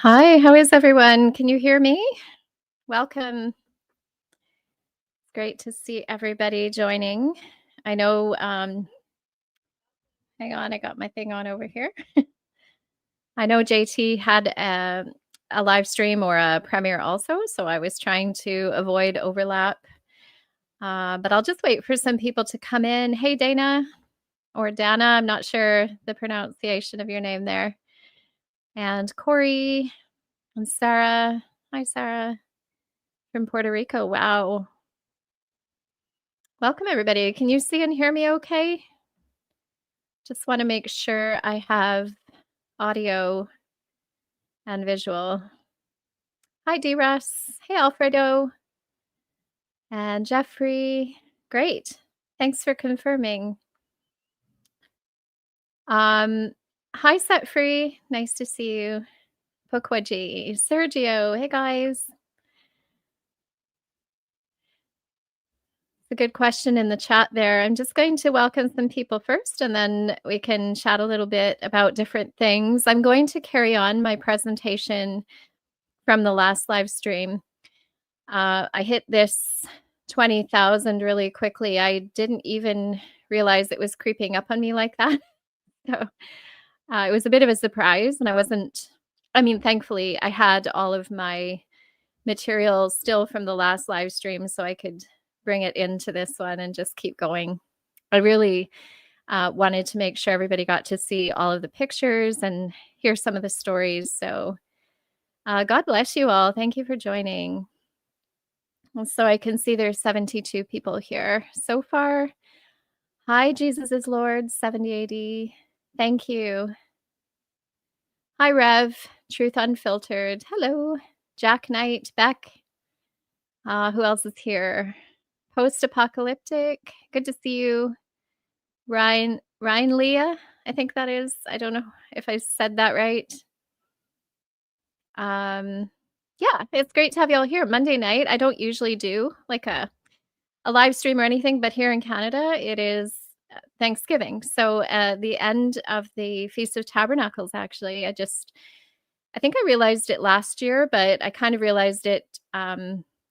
Hi, how is everyone? Can you hear me? Welcome. Great to see everybody joining. I know, hang on, I got my thing on over here. I know JT had a live stream or a premiere also, so I was trying to avoid overlap. But I'll just wait for some people to come in. Hey, Dana or Dana, I'm not sure the pronunciation of your name there. And Corey and Sarah. Hi, Sarah from Puerto Rico. Wow. Welcome, everybody. Can you see and hear me okay? Just want to make sure I have audio and visual. Hi, D-Russ. Hey, Alfredo. And Jeffrey. Great. Thanks for confirming. Hi, Set Free. Nice to see you. Pokwaji. Sergio. Hey, guys. A good question in the chat there. I'm just going to welcome some people first, and then we can chat a little bit about different things. I'm going to carry on my presentation from the last live stream. I hit this 20,000 really quickly. I didn't even realize it was creeping up on me like that. So it was a bit of a surprise, and thankfully I had all of my materials still from the last live stream, so I could bring it into this one and just keep going. I really wanted to make sure everybody got to see all of the pictures and hear some of the stories. So God bless you all. Thank you for joining. So I can see there's 72 people here so far. Hi, Jesus is Lord, 70 AD. Thank you. Hi, Rev, Truth Unfiltered. Hello, Jack Knight, Beck. Who else is here? Post-apocalyptic. Good to see you. Ryan Leah, I think that is. I don't know if I said that right. Yeah, it's great to have you all here. Monday night, I don't usually do like a live stream or anything, but here in Canada, it is Thanksgiving. So the end of the Feast of Tabernacles, actually, I think I realized it last year, but I kind of realized it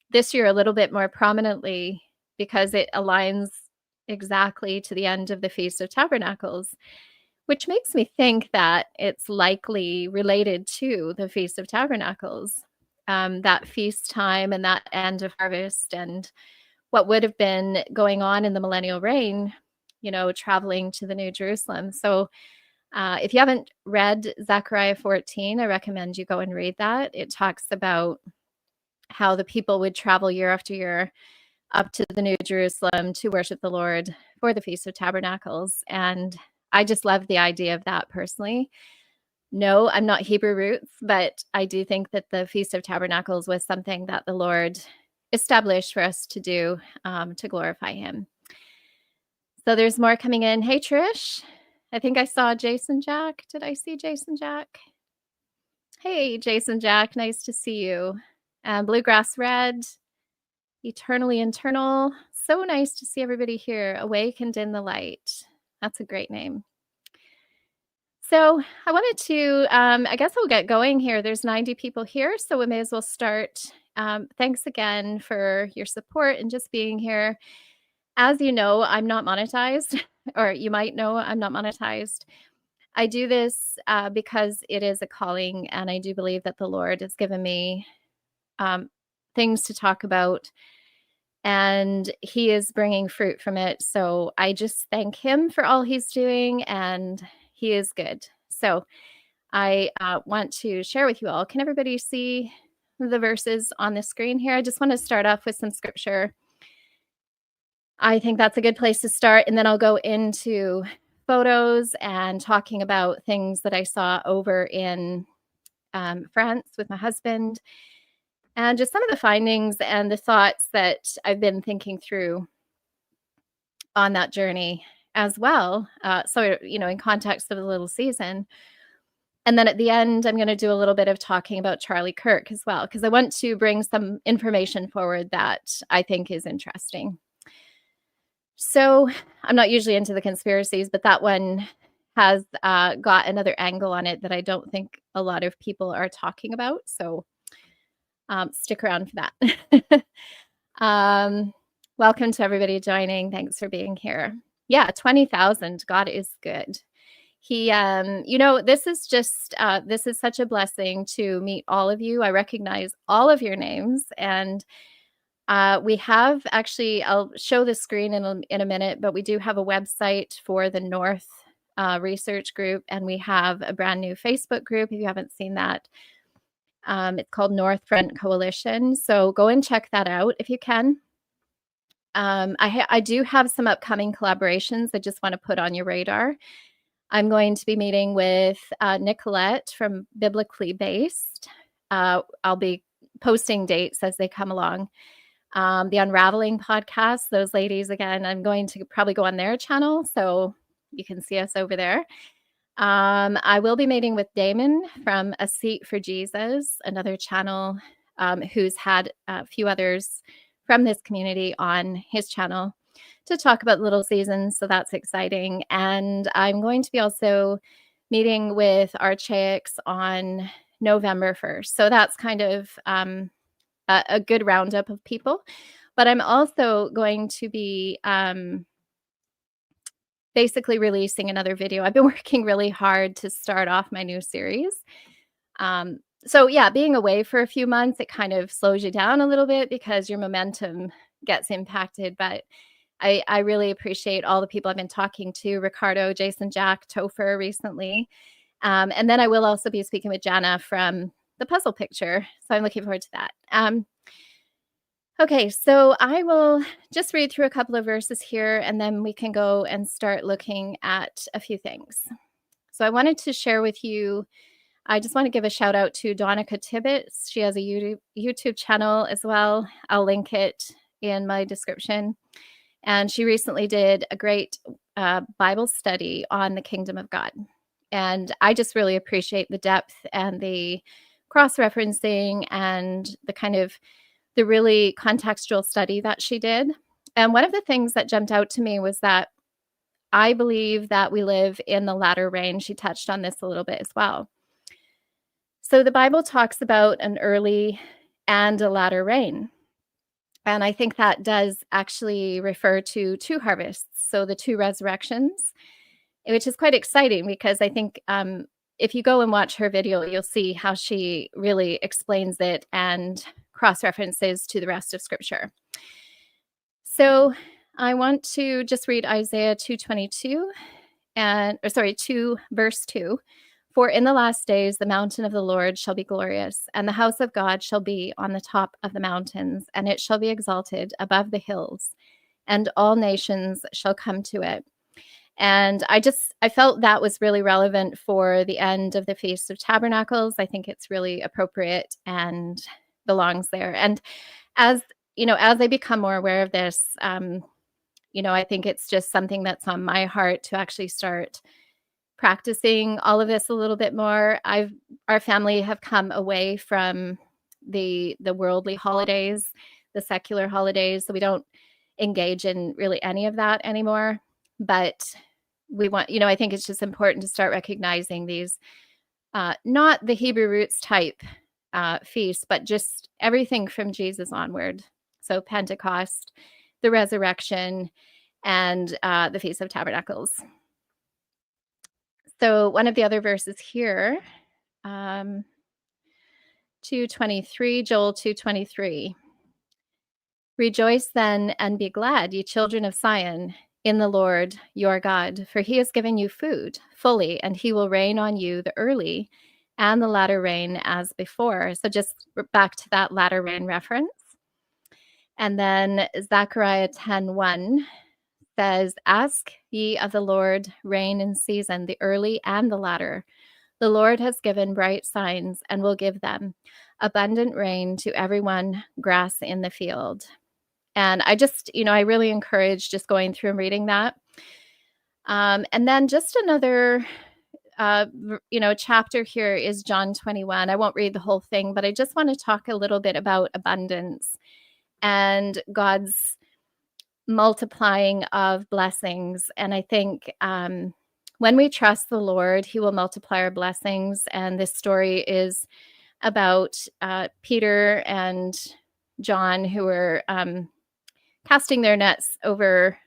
this year a little bit more prominently because it aligns exactly to the end of the Feast of Tabernacles, which makes me think that it's likely related to the Feast of Tabernacles, that feast time and that end of harvest and what would have been going on in the millennial reign, traveling to the New Jerusalem. So if you haven't read Zechariah 14, I recommend you go and read that. It talks about how the people would travel year after year up to the New Jerusalem to worship the Lord for the Feast of Tabernacles. And I just love the idea of that personally. No, I'm not Hebrew roots, but I do think that the Feast of Tabernacles was something that the Lord established for us to do to glorify him. So there's more coming in. Hey, Trish. I think I saw Jason Jack. Did I see Jason Jack? Hey, Jason Jack. Nice to see you. Bluegrass Red. Eternally Internal. So nice to see everybody here. Awakened in the Light. That's a great name. So I wanted to, I guess we'll get going here. There's 90 people here, so we may as well start. Thanks again for your support and just being here. As you know, I'm not monetized, or you might know I'm not monetized. I do this because it is a calling, and I do believe that the Lord has given me things to talk about, and he is bringing fruit from it. So I just thank him for all he's doing, and he is good. So I want to share with you all. Can everybody see the verses on the screen here? I just want to start off with some scripture. I think that's a good place to start. And then I'll go into photos and talking about things that I saw over in France with my husband, and just some of the findings and the thoughts that I've been thinking through on that journey as well. So, in context of the little season. And then at the end, I'm going to do a little bit of talking about Charlie Kirk as well, because I want to bring some information forward that I think is interesting. So I'm not usually into the conspiracies, but that one has got another angle on it that I don't think a lot of people are talking about. So stick around for that. Welcome to everybody joining. Thanks for being here. Yeah, 20,000. God is good. He, this is just, this is such a blessing to meet all of you. I recognize all of your names, and we have actually, I'll show the screen in a minute, but we do have a website for the North research group, and we have a brand new Facebook group. If you haven't seen that, it's called North Front Coalition. So go and check that out if you can. I do have some upcoming collaborations I just want to put on your radar. I'm going to be meeting with Nicolette from Biblically Based. I'll be posting dates as they come along. The Unraveling podcast, those ladies, again, I'm going to probably go on their channel, so you can see us over there. I will be meeting with Damon from A Seat for Jesus, another channel who's had a few others from this community on his channel to talk about Little Seasons, so that's exciting. And I'm going to be also meeting with Archaics on November 1st. So that's kind of a good roundup of people. But I'm also going to be basically releasing another video. I've been working really hard to start off my new series. So yeah, being away for a few months, it kind of slows you down a little bit because your momentum gets impacted. But I really appreciate all the people I've been talking to, Ricardo, Jason, Jack, Topher recently. And then I will also be speaking with Jana from The Puzzle Picture. So I'm looking forward to that. Okay, so I will just read through a couple of verses here, and then we can go and start looking at a few things. So I wanted to share with you, I just want to give a shout out to Donica'a Tibbetts. She has a YouTube channel as well. I'll link it in my description. And she recently did a great Bible study on the kingdom of God. And I just really appreciate the depth and the cross-referencing and the kind of the really contextual study that she did. And one of the things that jumped out to me was that I believe that we live in the latter rain. She touched on this a little bit as well. So the Bible talks about an early and a latter rain. And I think that does actually refer to two harvests, so the two resurrections, which is quite exciting because I think if you go and watch her video, you'll see how she really explains it and cross-references to the rest of Scripture. So I want to just read Isaiah 2:22 2 verse 2. For in the last days, the mountain of the Lord shall be glorious, and the house of God shall be on the top of the mountains, and it shall be exalted above the hills, and all nations shall come to it. And I felt that was really relevant for the end of the Feast of Tabernacles. I think it's really appropriate and belongs there. And as I become more aware of this, I think it's just something that's on my heart to actually start practicing all of this a little bit more. Our family have come away from the worldly holidays, the secular holidays, so we don't engage in really any of that anymore. But we want, I think it's just important to start recognizing these, not the Hebrew roots type feasts, but just everything from Jesus onward. So Pentecost, the resurrection, and the Feast of Tabernacles. So one of the other verses here, 2:23, Joel 2:23. Rejoice then and be glad, ye children of Zion, in the Lord your God, for he has given you food fully, and he will rain on you the early and the latter rain as before. So just back to that latter rain reference. And then Zechariah 10:1 says, ask ye of the Lord rain in season, the early and the latter. The Lord has given bright signs and will give them abundant rain to everyone, grass in the field. And I just, I really encourage just going through and reading that. And then just another, chapter here is John 21. I won't read the whole thing, but I just want to talk a little bit about abundance and God's multiplying of blessings. And I think when we trust the Lord, he will multiply our blessings. And this story is about Peter and John, who were casting their nets over,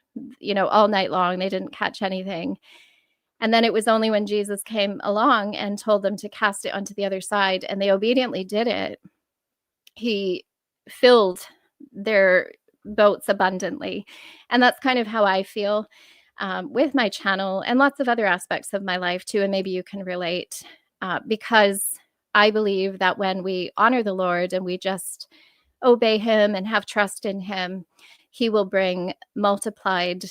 all night long. They didn't catch anything. And then it was only when Jesus came along and told them to cast it onto the other side, and they obediently did it, he filled their boats abundantly. And that's kind of how I feel with my channel and lots of other aspects of my life too. And maybe you can relate because I believe that when we honor the Lord and we just obey him and have trust in him, he will bring multiplied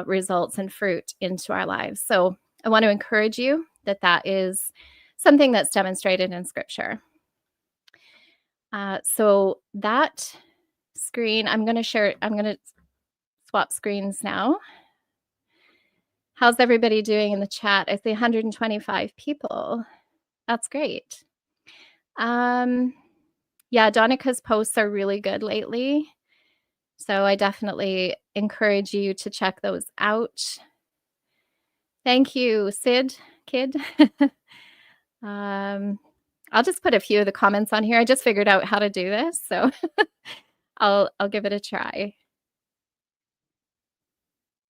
results and fruit into our lives. So I want to encourage you that is something that's demonstrated in Scripture. So that screen, I'm going to swap screens now. How's everybody doing in the chat? I see 125 people. That's great. Yeah, Donica's posts are really good lately. So I definitely encourage you to check those out. Thank you, Sid, kid. I'll just put a few of the comments on here. I just figured out how to do this, so I'll give it a try.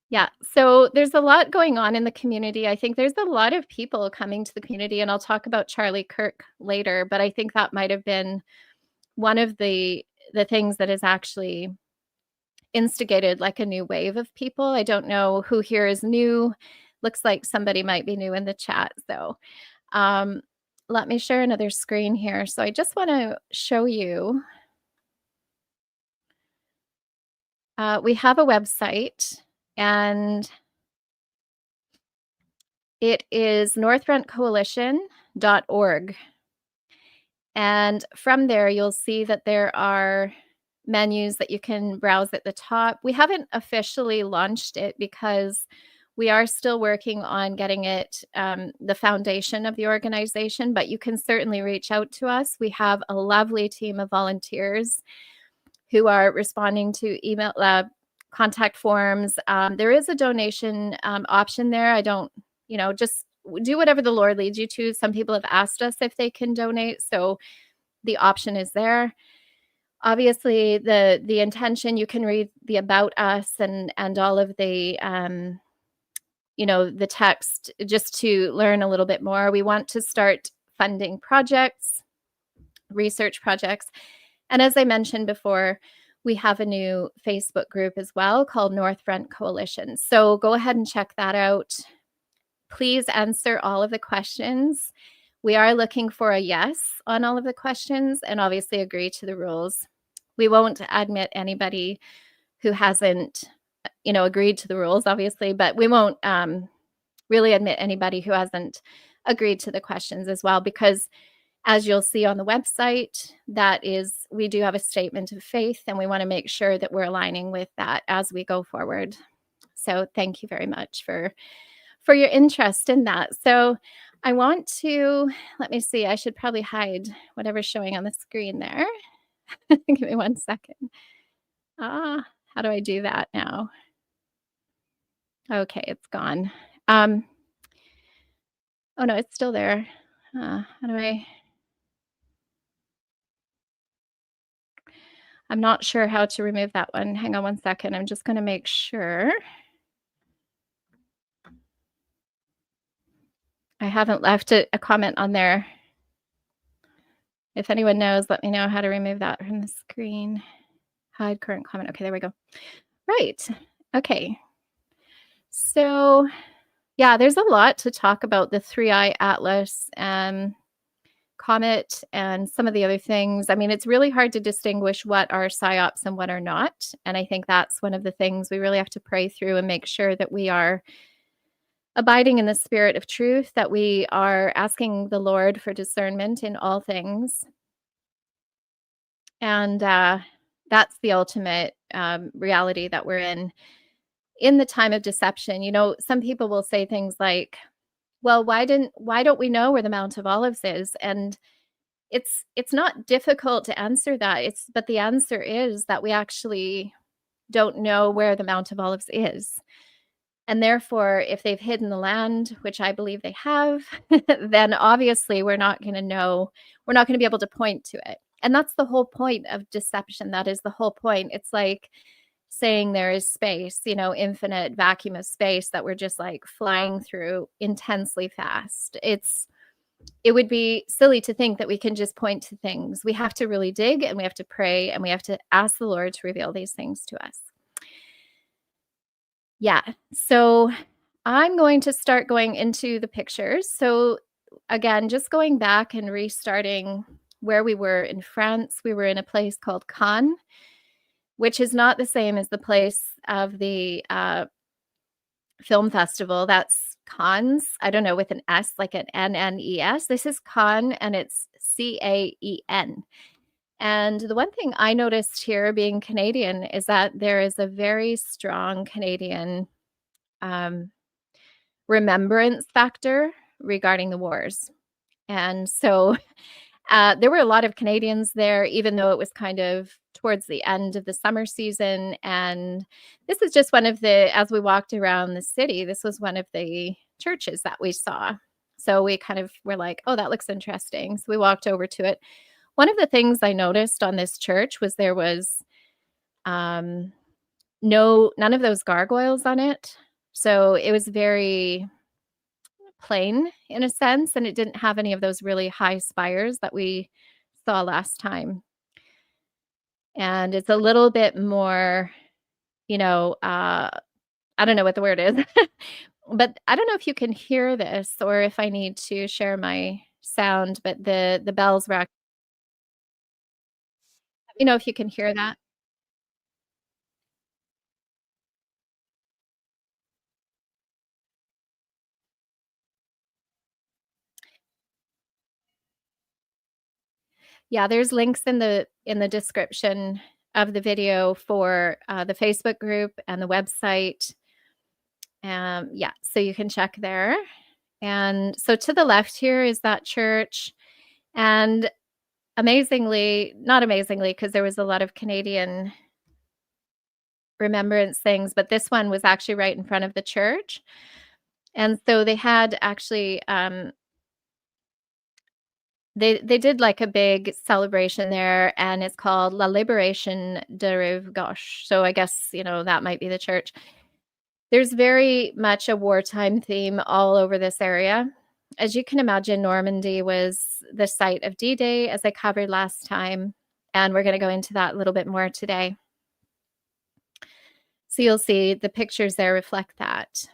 Yeah, so there's a lot going on in the community. I think there's a lot of people coming to the community, and I'll talk about Charlie Kirk later, but I think that might have been one of the things that has actually instigated like a new wave of people. I don't know who here is new. Looks like somebody might be new in the chat, so let me share another screen here. So I just want to show you. We have a website, and it is northrentcoalition.org. And from there, you'll see that there are menus that you can browse at the top. We haven't officially launched it because we are still working on getting it, the foundation of the organization, but you can certainly reach out to us. We have a lovely team of volunteers who are responding to email contact forms. There is a donation option there. I don't, just do whatever the Lord leads you to. Some people have asked us if they can donate, so the option is there. Obviously, the intention, you can read the about us and all of the the text just to learn a little bit more. We want to start funding projects, research projects. And as I mentioned before, we have a new Facebook group as well called North Front Coalition. So go ahead and check that out. Please answer all of the questions. We are looking for a yes on all of the questions and obviously agree to the rules. We won't admit anybody who hasn't, agreed to the rules, obviously, but we won't really admit anybody who hasn't agreed to the questions as well, because as you'll see on the website, we do have a statement of faith, and we want to make sure that we're aligning with that as we go forward. So thank you very much for your interest in that. So I want to, let me see, I should probably hide whatever's showing on the screen there. Give me 1 second. How do I do that now? Okay, it's gone. Oh no, it's still there. How do I'm not sure how to remove that one. Hang on 1 second. I'm just going to make sure. I haven't left a comment on there. If anyone knows, let me know how to remove that from the screen. Hide current comment. Okay, there we go. Right. Okay. So, yeah, there's a lot to talk about the 3-eye atlas and comet and some of the other things. I mean, it's really hard to distinguish what are psyops and what are not. And I think that's one of the things we really have to pray through and make sure that we are abiding in the spirit of truth, that we are asking the Lord for discernment in all things. And that's the ultimate reality that we're in the time of deception. Some people will say things like, well, why don't we know where the Mount of Olives is? And it's not difficult to answer that. But the answer is that we actually don't know where the Mount of Olives is. And therefore, if they've hidden the land, which I believe they have, then obviously we're not going to be able to point to it. And that's the whole point of deception. That is the whole point. It's like saying there is space, infinite vacuum of space that we're just like flying through intensely fast. It would be silly to think that we can just point to things. We have to really dig, and we have to pray, and we have to ask the Lord to reveal these things to us. Yeah. So I'm going to start going into the pictures. So again, just going back and restarting where we were in France. We were in a place called Cannes, which is not the same as the place of the film festival. That's Cannes. I don't know, with an S, like an N-N-E-S. This is Cannes, and it's C-A-E-N. And the one thing I noticed here, being Canadian, is that there is a very strong Canadian remembrance factor regarding the wars. And so there were a lot of Canadians there, even though it was kind of towards the end of the summer season. And this is just as we walked around the city, this was one of the churches that we saw. So we kind of were like, oh, that looks interesting. So we walked over to it. One of the things I noticed on this church was there was none of those gargoyles on it. So it was very plain in a sense, and it didn't have any of those really high spires that we saw last time. And it's a little bit more, I don't know what the word is, but I don't know if you can hear this or if I need to share my sound, but the bells were, if you can hear that. Yeah, there's links in the description of the video for the Facebook group and the website. Yeah, so you can check there. And so to the left here is that church. And not amazingly, because there was a lot of Canadian remembrance things, but this one was actually right in front of the church. And so they had actually they did like a big celebration there, and it's called La Libération de Rive Gauche. So I guess, that might be the church. There's very much a wartime theme all over this area. As you can imagine, Normandy was the site of D-Day, as I covered last time, and we're going to go into that a little bit more today. So you'll see the pictures there reflect that.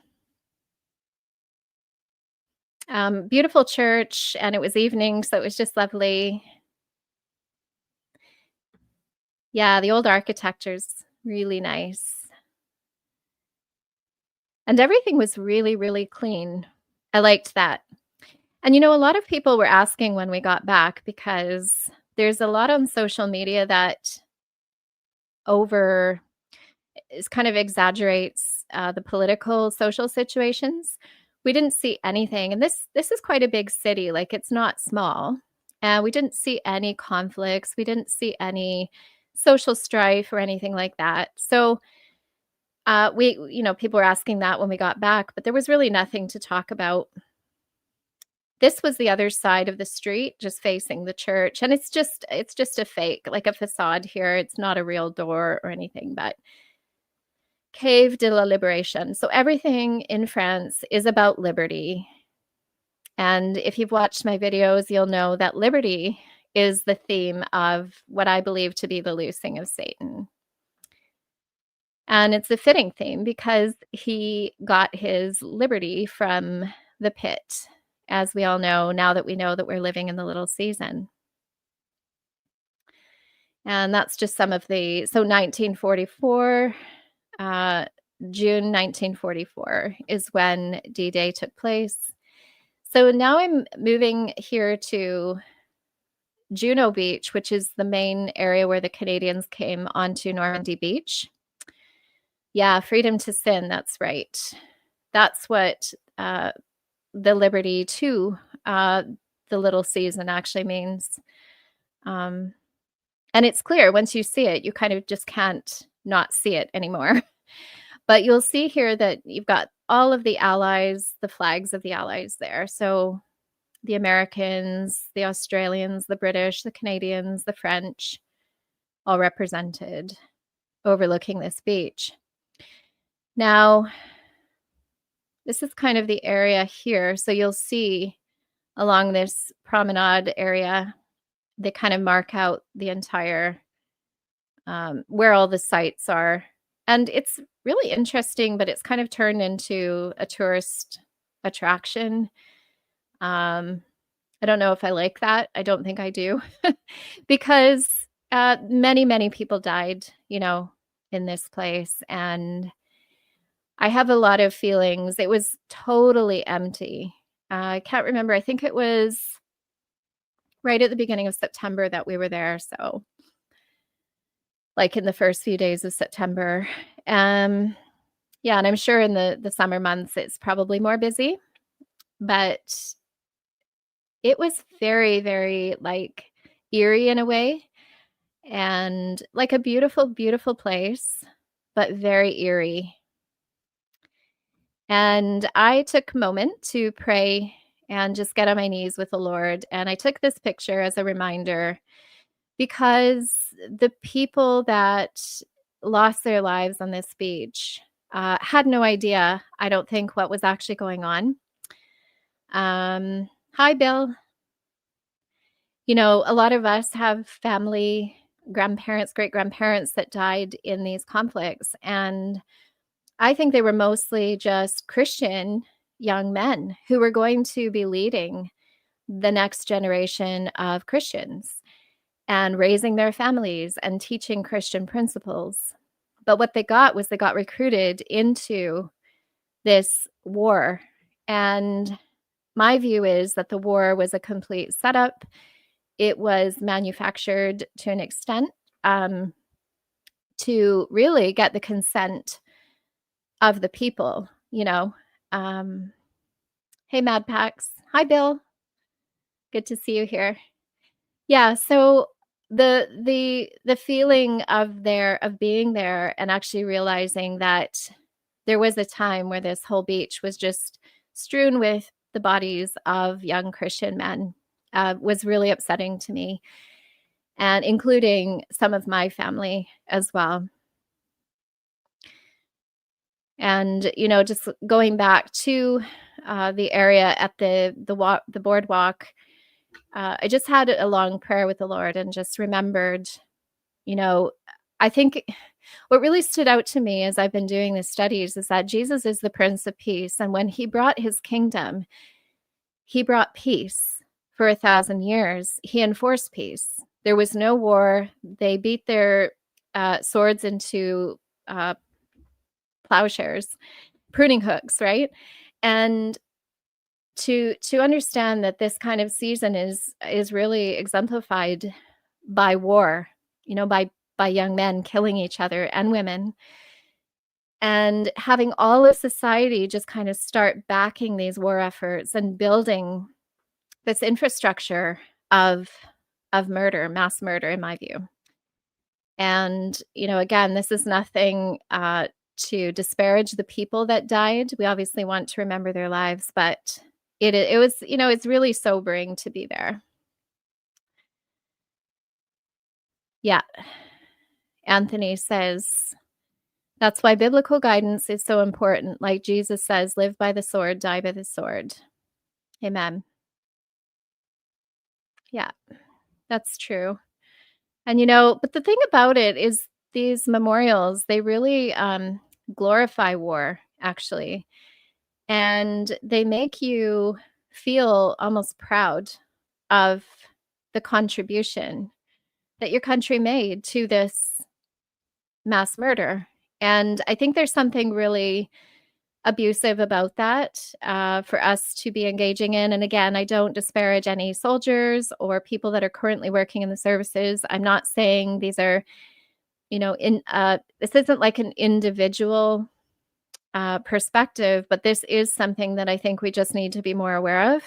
Beautiful church, and it was evening, so it was just lovely. Yeah, the old architecture's really nice. And everything was really, really clean. I liked that. And a lot of people were asking when we got back, because there's a lot on social media that kind of exaggerates the political, social situations. We didn't see anything, and this is quite a big city. Like, it's not small, and we didn't see any conflicts. We didn't see any social strife or anything like that. So people were asking that when we got back, but there was really nothing to talk about. This was the other side of the street, just facing the church, and it's just a fake, like a facade here. It's not a real door or anything, but Cave de la Libération. So everything in France is about liberty. And if you've watched my videos, you'll know that liberty is the theme of what I believe to be the loosing of Satan. And it's a fitting theme because he got his liberty from the pit, as we all know, now that we know that we're living in the little season. And that's just some of so 1944, June 1944 is when D-Day took place. So now I'm moving here to Juno Beach, which is the main area where the Canadians came onto Normandy Beach. Yeah, freedom to sin, that's right. That's what the liberty to the little season actually means. And it's clear once you see it, you kind of just can't not see it anymore. But you'll see here that you've got all of the allies, the flags of the allies there. So the Americans, the Australians, the British, the Canadians, the French, all represented overlooking this beach. Now, this is kind of the area here. So you'll see along this promenade area, they kind of mark out the entire where all the sites are. And it's really interesting, but it's kind of turned into a tourist attraction. Um, I don't know if I like that. I don't think I do because many, many people died, in this place. And I have a lot of feelings. It was totally empty. I can't remember. I think it was right at the beginning of September that we were there. So, like in the first few days of September. Yeah, and I'm sure in the summer months it's probably more busy, but it was very, very like eerie in a way and like a beautiful, beautiful place, but very eerie. And I took a moment to pray and just get on my knees with the Lord. And I took this picture as a reminder because the people that lost their lives on this beach had no idea, I don't think, what was actually going on. Hi, Bill. A lot of us have family, grandparents, great grandparents that died in these conflicts. And I think they were mostly just Christian young men who were going to be leading the next generation of Christians and raising their families and teaching Christian principles. But what they got was they got recruited into this war. And my view is that the war was a complete setup. It was manufactured to an extent to really get the consent of the people, Hey, Mad Pax. Hi, Bill. Good to see you here. Yeah, so the feeling of being there and actually realizing that there was a time where this whole beach was just strewn with the bodies of young Christian men was really upsetting to me, and including some of my family as well. And just going back to the area at the boardwalk, I just had a long prayer with the Lord and just remembered, I think what really stood out to me as I've been doing these studies is that Jesus is the Prince of Peace. And when he brought his kingdom, he brought peace for 1,000 years. He enforced peace. There was no war. They beat their swords into plowshares, pruning hooks, right? And to understand that this kind of season is really exemplified by war, by young men killing each other and women, and having all of society just kind of start backing these war efforts and building this infrastructure of murder, mass murder, in my view. And again, this is nothing to disparage the people that died. We obviously want to remember their lives, but it was, it's really sobering to be there. Yeah. Anthony says, that's why biblical guidance is so important. Like Jesus says, live by the sword, die by the sword. Amen. Yeah, that's true. And, but the thing about it is these memorials, they really glorify war, actually. And they make you feel almost proud of the contribution that your country made to this mass murder. And I think there's something really abusive about that for us to be engaging in. And again, I don't disparage any soldiers or people that are currently working in the services. I'm not saying these are, this isn't like an individual perspective, but this is something that I think we just need to be more aware of.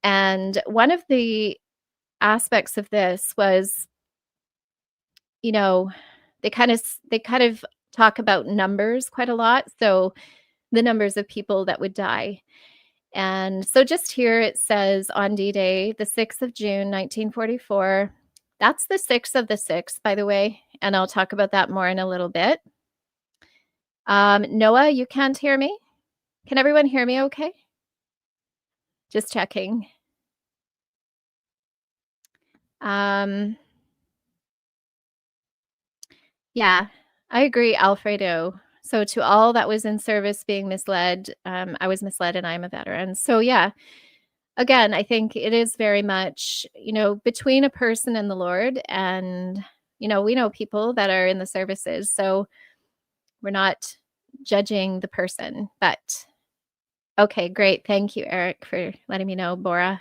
And one of the aspects of this was, they kind of talk about numbers quite a lot. So the numbers of people that would die. And so just here it says on D-Day, the 6th of June, 1944. That's the 6th of the 6th, by the way, and I'll talk about that more in a little bit. Noah, you can't hear me? Can everyone hear me okay? Just checking. Yeah, I agree, Alfredo. So to all that was in service being misled, I was misled and I'm a veteran. So yeah, again, I think it is very much, between a person and the Lord. And, we know people that are in the services. So we're not judging the person. But okay, great. Thank you, Eric, for letting me know, Bora.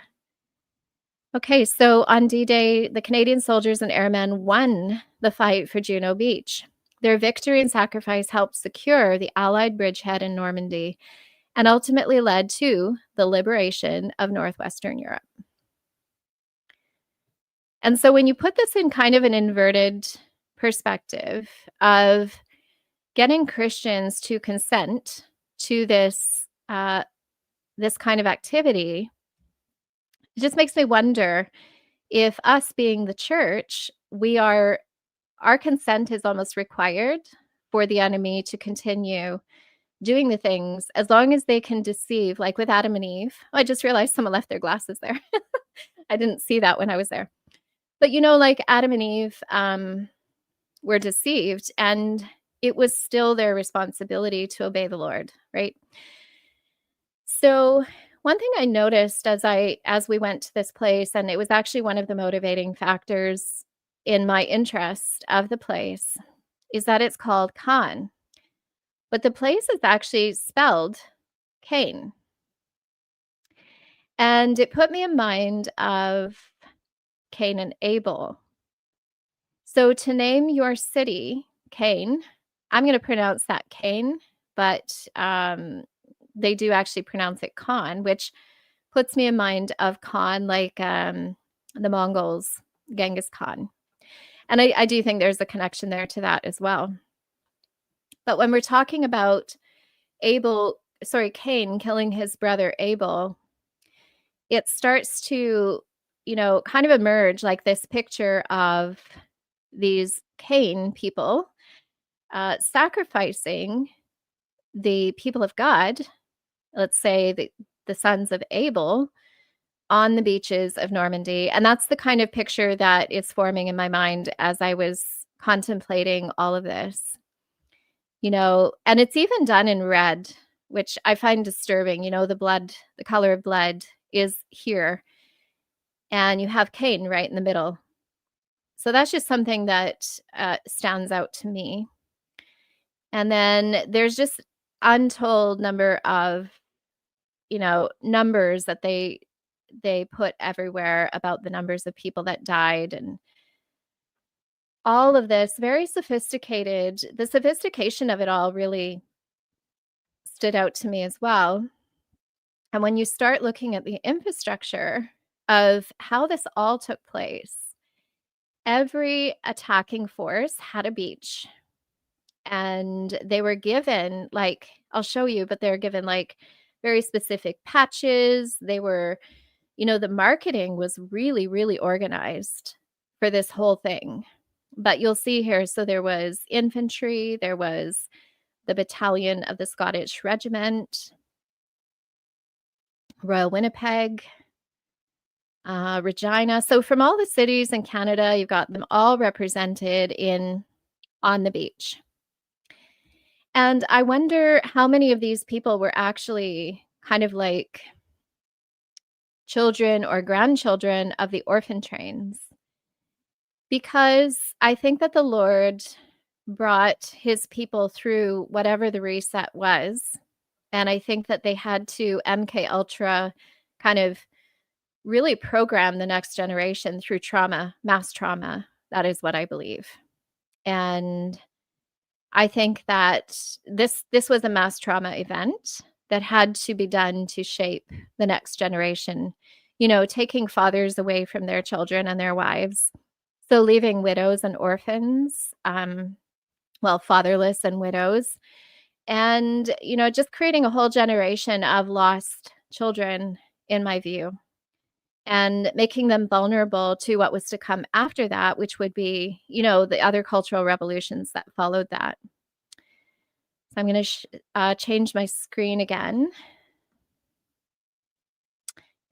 Okay, so on D-Day, the Canadian soldiers and airmen won the fight for Juno Beach. Their victory and sacrifice helped secure the Allied bridgehead in Normandy and ultimately led to the liberation of northwestern Europe. And so when you put this in kind of an inverted perspective of getting Christians to consent to this kind of activity, it just makes me wonder if us being the church, our consent is almost required for the enemy to continue doing the things as long as they can deceive, like with Adam and Eve. Oh, I just realized someone left their glasses there. I didn't see that when I was there. But like Adam and Eve were deceived, and it was still their responsibility to obey the Lord, right? So one thing I noticed as we went to this place, and it was actually one of the motivating factors in my interest of the place, is that it's called Khan. But the place is actually spelled Cain. And it put me in mind of Cain and Abel. So to name your city Cain, I'm going to pronounce that Cain, but they do actually pronounce it Khan, which puts me in mind of Khan, like the Mongols, Genghis Khan. And I do think there's a connection there to that as well. But when we're talking about Cain killing his brother Abel, it starts to, kind of emerge like this picture of these Cain people sacrificing the people of God, let's say the sons of Abel, on the beaches of Normandy. And that's the kind of picture that is forming in my mind as I was contemplating all of this. And it's even done in red, which I find disturbing. The color of blood is here. And you have Cain right in the middle. So that's just something that stands out to me. And then there's just untold number of, numbers that they put everywhere about the numbers of people that died, and all of this very sophisticated. The sophistication of it all really stood out to me as well. And when you start looking at the infrastructure of how this all took place, every attacking force had a beach, and they were given, like, I'll show you, but they're given like very specific patches. They were, the marketing was really, really organized for this whole thing. But you'll see here, so there was infantry, there was the battalion of the Scottish Regiment, Royal Winnipeg, Regina. So from all the cities in Canada, you've got them all represented on the beach. And I wonder how many of these people were actually kind of like children or grandchildren of the orphan trains. Because I think that the Lord brought his people through whatever the reset was. And I think that they had to MK Ultra kind of really program the next generation through trauma, mass trauma. That is what I believe. And I think that this was a mass trauma event that had to be done to shape the next generation, taking fathers away from their children and their wives. So leaving widows and orphans, fatherless and widows. And, just creating a whole generation of lost children, in my view, and making them vulnerable to what was to come after that, which would be, the other cultural revolutions that followed that. So I'm going to change my screen again.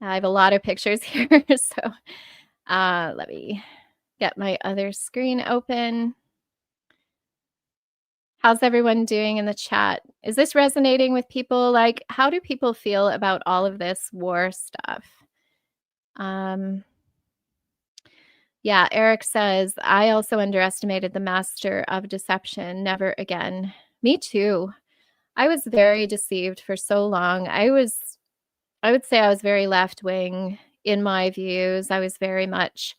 I have a lot of pictures here, so let me get my other screen open. How's everyone doing in the chat? Is this resonating with people? Like, how do people feel about all of this war stuff? Yeah, Eric says, I also underestimated the master of deception. Never again. Me too. I was very deceived for so long. I would say I was very left wing in my views. I was very much,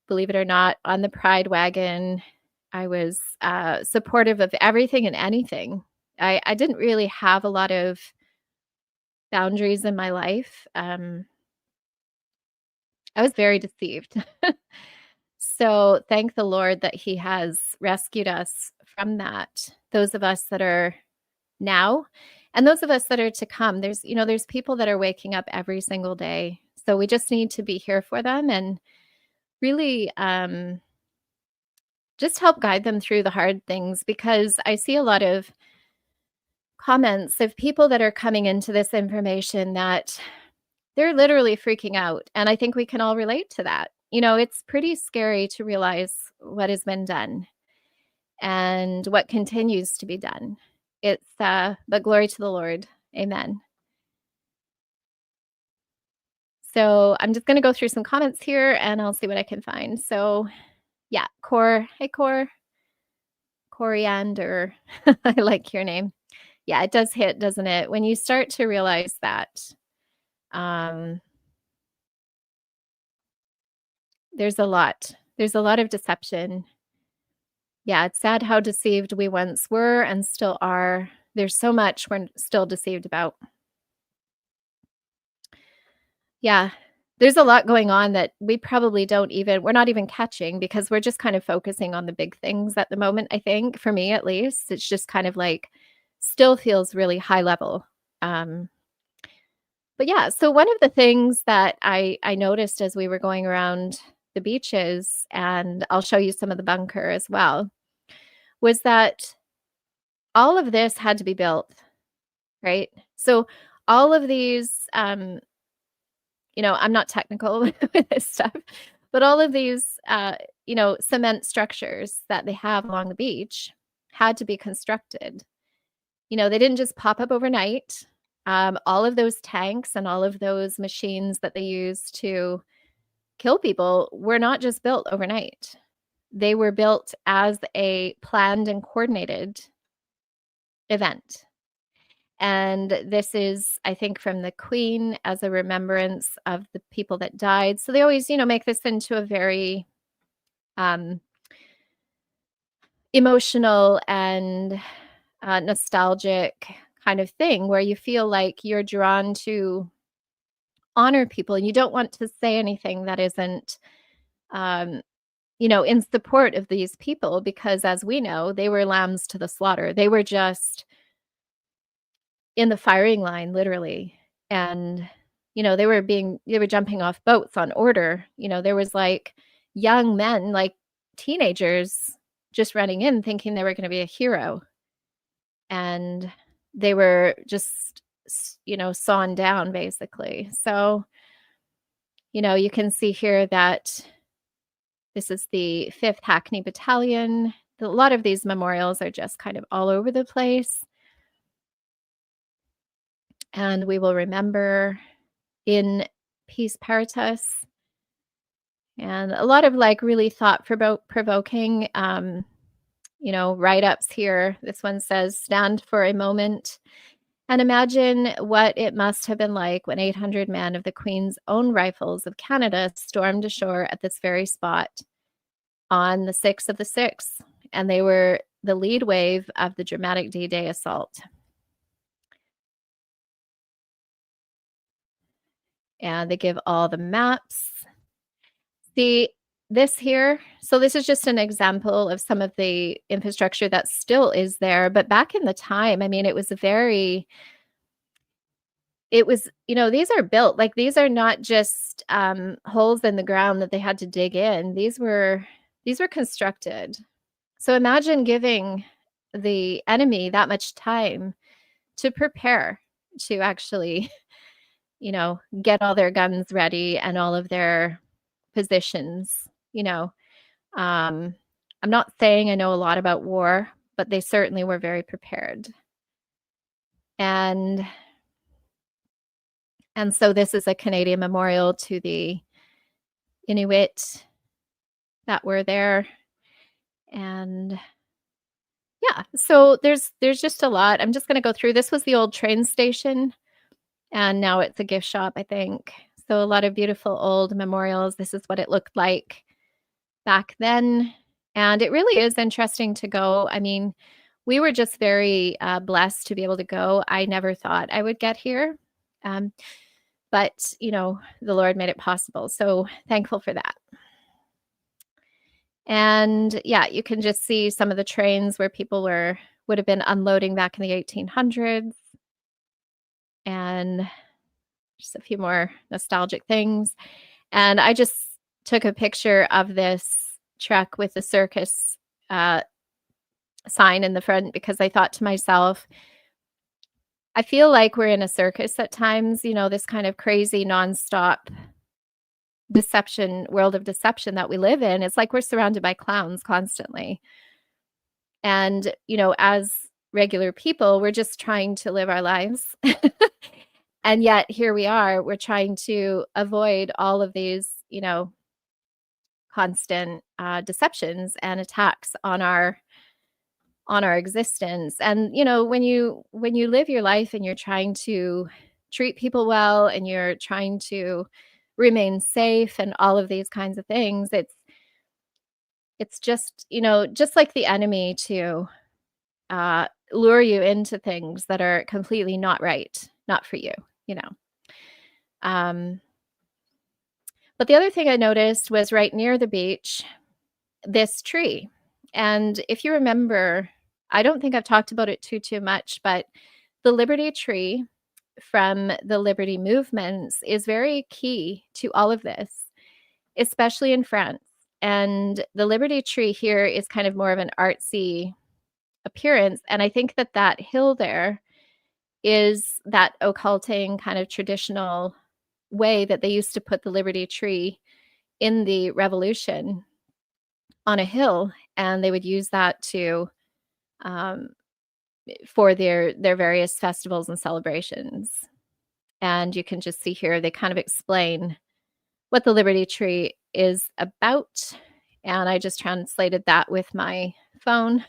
believe it or not, on the pride wagon. I was supportive of everything and anything. I didn't really have a lot of boundaries in my life. I was very deceived. So thank the Lord that He has rescued us from that. Those of us that are now and those of us that are to come. There's people that are waking up every single day. So we just need to be here for them and really just help guide them through the hard things, because I see a lot of comments of people that are coming into this information that they're literally freaking out. And I think we can all relate to that. It's pretty scary to realize what has been done and what continues to be done. But glory to the Lord. Amen. So I'm just going to go through some comments here and I'll see what I can find. So yeah, hey Coriander, I like your name. Yeah, it does hit, doesn't it? When you start to realize that there's a lot of deception. Yeah, it's sad how deceived we once were and still are. There's so much we're still deceived about. Yeah. There's a lot going on that we're not even catching, because we're just kind of focusing on the big things at the moment, I think, for me at least. It's just kind of like still feels really high level. But yeah, so one of the things that I noticed as we were going around the beaches, and I'll show you some of the bunker as well, was that all of this had to be built, right? So all of these I'm not technical with this stuff, but all of these, cement structures that they have along the beach had to be constructed. They didn't just pop up overnight. All of those tanks and all of those machines that they use to kill people were not just built overnight. They were built as a planned and coordinated event. And this is, I think, from the Queen as a remembrance of the people that died. So they always, make this into a very emotional and nostalgic kind of thing, where you feel like you're drawn to honor people and you don't want to say anything that isn't, in support of these people, because as we know, they were lambs to the slaughter. They were just in the firing line, literally. And, they were jumping off boats on order. There was like young men, like teenagers, just running in thinking they were going to be a hero. And they were just, sawn down basically. So, you can see here that this is the 5th Hackney Battalion. A lot of these memorials are just kind of all over the place. And we will remember in Peace Paratus. And a lot of like really thought-provoking, write-ups here. This one says, stand for a moment and imagine what it must have been like when 800 men of the Queen's Own Rifles of Canada stormed ashore at this very spot on the 6th of the 6th. And they were the lead wave of the dramatic D-Day assault. And they give all the maps. See, this here, so this is just an example of some of the infrastructure that still is there, but back in the time, I mean, these are built, like, these are not just, holes in the ground that they had to dig in. These were constructed. So imagine giving the enemy that much time to prepare, to actually, get all their guns ready and all of their positions, you know. Um, I'm not saying I know a lot about war, but they certainly were very prepared. And so this is a Canadian memorial to the Inuit that were there. And yeah, so there's just a lot. I'm just gonna go through. This was the old train station, and now it's a gift shop, I think. So a lot of beautiful old memorials. This is what it looked like back then. And it really is interesting to go. I mean, we were just very blessed to be able to go. I never thought I would get here. Um, but, the Lord made it possible. So thankful for that. And yeah, you can just see some of the trains where people would have been unloading back in the 1800s. And just a few more nostalgic things. And I just took a picture of this truck with the circus sign in the front because I thought to myself, I feel like we're in a circus at times, this kind of crazy nonstop world of deception that we live in. It's like we're surrounded by clowns constantly. And, as regular people, we're just trying to live our lives. And yet here we are, we're trying to avoid all of these, constant deceptions and attacks on our existence. And when you live your life and you're trying to treat people well and you're trying to remain safe and all of these kinds of things, it's just just like the enemy to lure you into things that are completely not right, not for you, you know. Um, but the other thing I noticed was right near the beach, this tree. And if you remember, I don't think I've talked about it too much, but the Liberty Tree from the Liberty movements is very key to all of this, especially in France. And the Liberty Tree here is kind of more of an artsy appearance. And I think that hill there is that occulting kind of traditional way that they used to put the Liberty Tree in the Revolution on a hill, and they would use that to um, for their various festivals and celebrations. And you can just see here they kind of explain what the Liberty Tree is about, and I just translated that with my phone.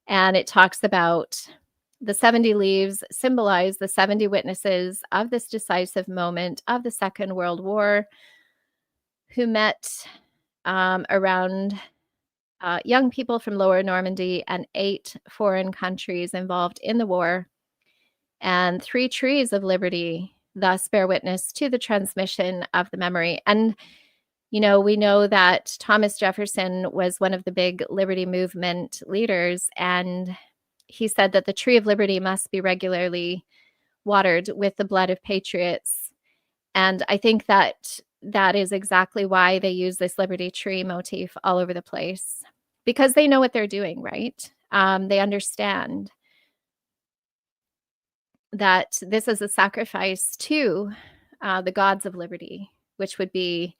And it talks about the 70 leaves symbolize the 70 witnesses of this decisive moment of the Second World War who met around young people from Lower Normandy and 8 foreign countries involved in the war. And 3 trees of liberty thus bear witness to the transmission of the memory. And, we know that Thomas Jefferson was one of the big liberty movement leaders, and he said that the tree of liberty must be regularly watered with the blood of patriots. And I think that is exactly why they use this liberty tree motif all over the place, because they know what they're doing, right? They understand that this is a sacrifice to the gods of liberty, which would be,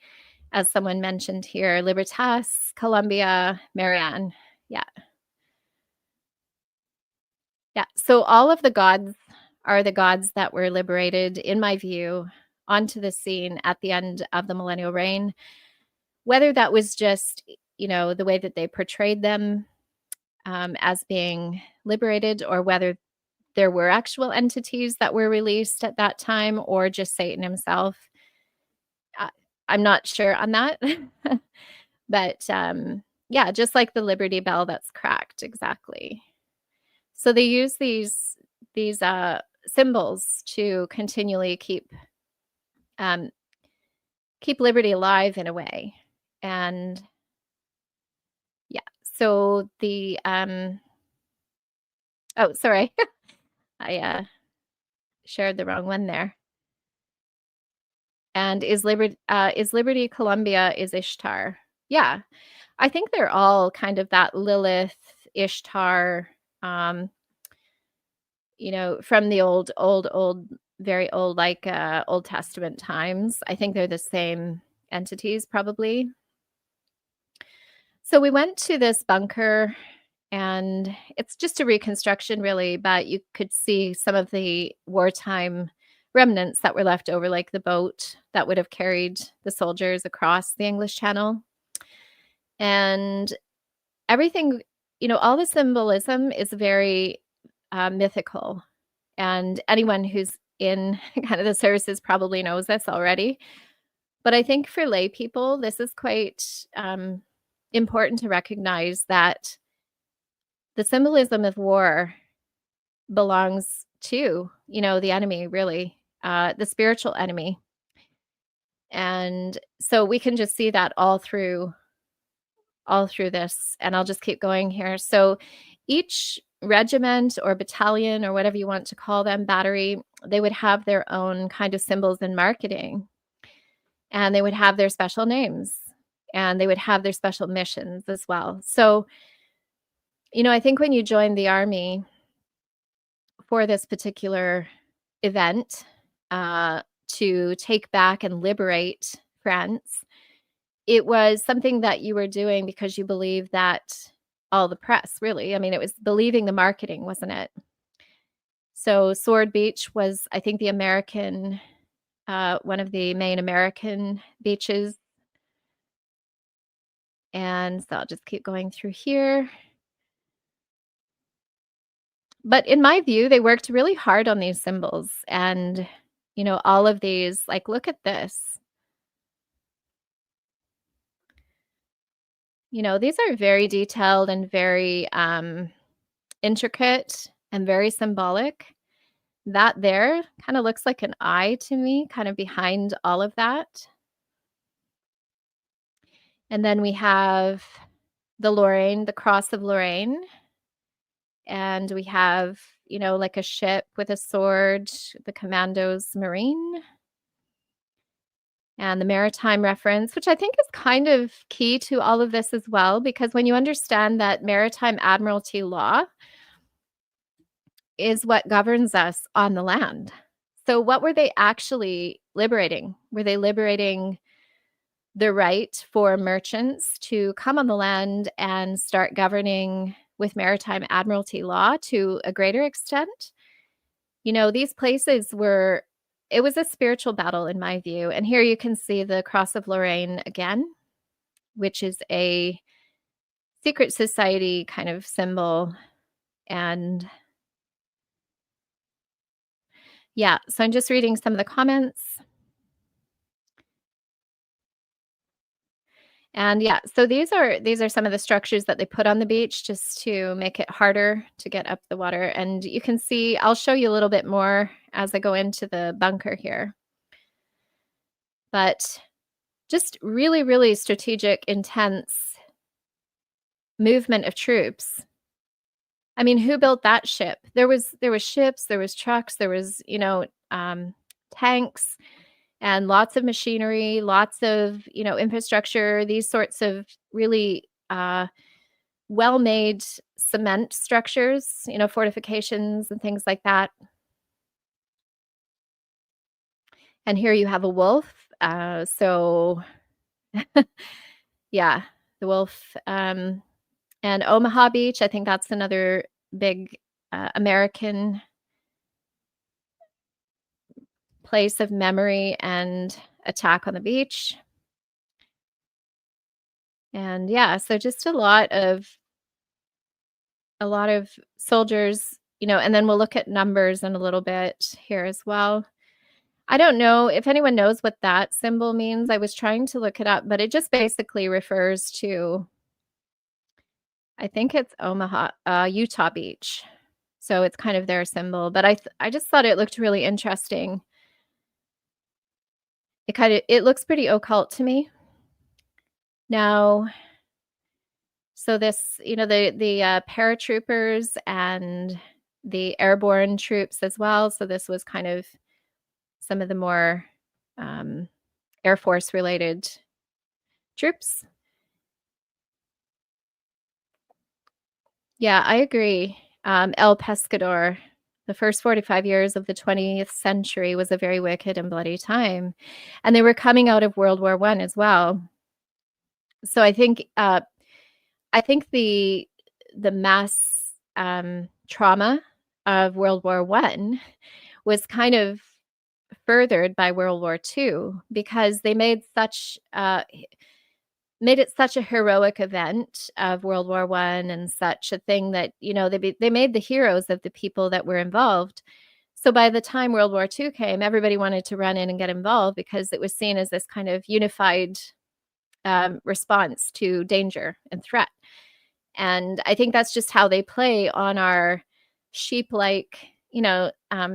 as someone mentioned here, Libertas, Columbia, Marianne. Yeah. Yeah. So all of the gods are the gods that were liberated, in my view, onto the scene at the end of the millennial reign. Whether that was just, the way that they portrayed them as being liberated, or whether there were actual entities that were released at that time, or just Satan himself. I'm not sure on that. But yeah, just like the Liberty Bell that's cracked, exactly. So they use these symbols to continually keep liberty alive in a way. And yeah, so oh, sorry. I shared the wrong one there. And is Liberty Columbia is Ishtar. Yeah. I think they're all kind of that Lilith, Ishtar, um, from the old, very old, like Old Testament times. I think they're the same entities, probably. So we went to this bunker, and it's just a reconstruction, really, but you could see some of the wartime remnants that were left over, like the boat that would have carried the soldiers across the English Channel. And everything, all the symbolism is very mythical. And anyone who's in kind of the services probably knows this already. But I think for lay people, this is quite important to recognize that the symbolism of war belongs to, the enemy, really, the spiritual enemy. And so we can just see that all through this, and I'll just keep going here. So each regiment or battalion or whatever you want to call them, battery, they would have their own kind of symbols and marketing, and they would have their special names, and they would have their special missions as well. So, I think when you join the army for this particular event, to take back and liberate France, it was something that you were doing because you believe that all the press, really. I mean, it was believing the marketing, wasn't it? So Sword Beach was, I think, one of the main American beaches. And so I'll just keep going through here. But in my view, they worked really hard on these symbols, and, all of these, like, look at this. These are very detailed and very intricate and very symbolic. That there kind of looks like an eye to me, kind of behind all of that. And then we have the Lorraine, the cross of Lorraine. And we have, like a ship with a sword, the Commandos Marine. And the maritime reference, which I think is kind of key to all of this as well, because when you understand that maritime admiralty law is what governs us on the land. So what were they actually liberating? Were they liberating the right for merchants to come on the land and start governing with maritime admiralty law to a greater extent? These places it was a spiritual battle in my view. And here you can see the Cross of Lorraine again, which is a secret society kind of symbol. And yeah, so I'm just reading some of the comments. And yeah, so these are some of the structures that they put on the beach just to make it harder to get up the water. And you can see, I'll show you a little bit more as I go into the bunker here. But just really, really strategic, intense movement of troops. I mean, who built that ship? There was ships, there was trucks, there was, tanks, and lots of machinery, lots of, infrastructure, these sorts of really well-made cement structures, fortifications and things like that. And here you have a wolf. So yeah, the wolf. And Omaha Beach, I think that's another big American place of memory and attack on the beach. And yeah, so just a lot of soldiers, and then we'll look at numbers in a little bit here as well. I don't know if anyone knows what that symbol means. I was trying to look it up, but it just basically refers to, I think it's Utah Beach. So it's kind of their symbol, but I just thought it looked really interesting. It looks pretty occult to me. Now, so this, the paratroopers and the airborne troops as well. So this was kind of some of the more um, Air Force related troops. Yeah, I agree. El Pescador, the first 45 years of the 20th century was a very wicked and bloody time. And they were coming out of World War I as well. So I think the mass trauma of World War I was kind of furthered by World War II because they made it such a heroic event of World War I and such a thing that, they made the heroes of the people that were involved. So by the time World War II came, everybody wanted to run in and get involved because it was seen as this kind of unified response to danger and threat. And I think that's just how they play on our sheep-like,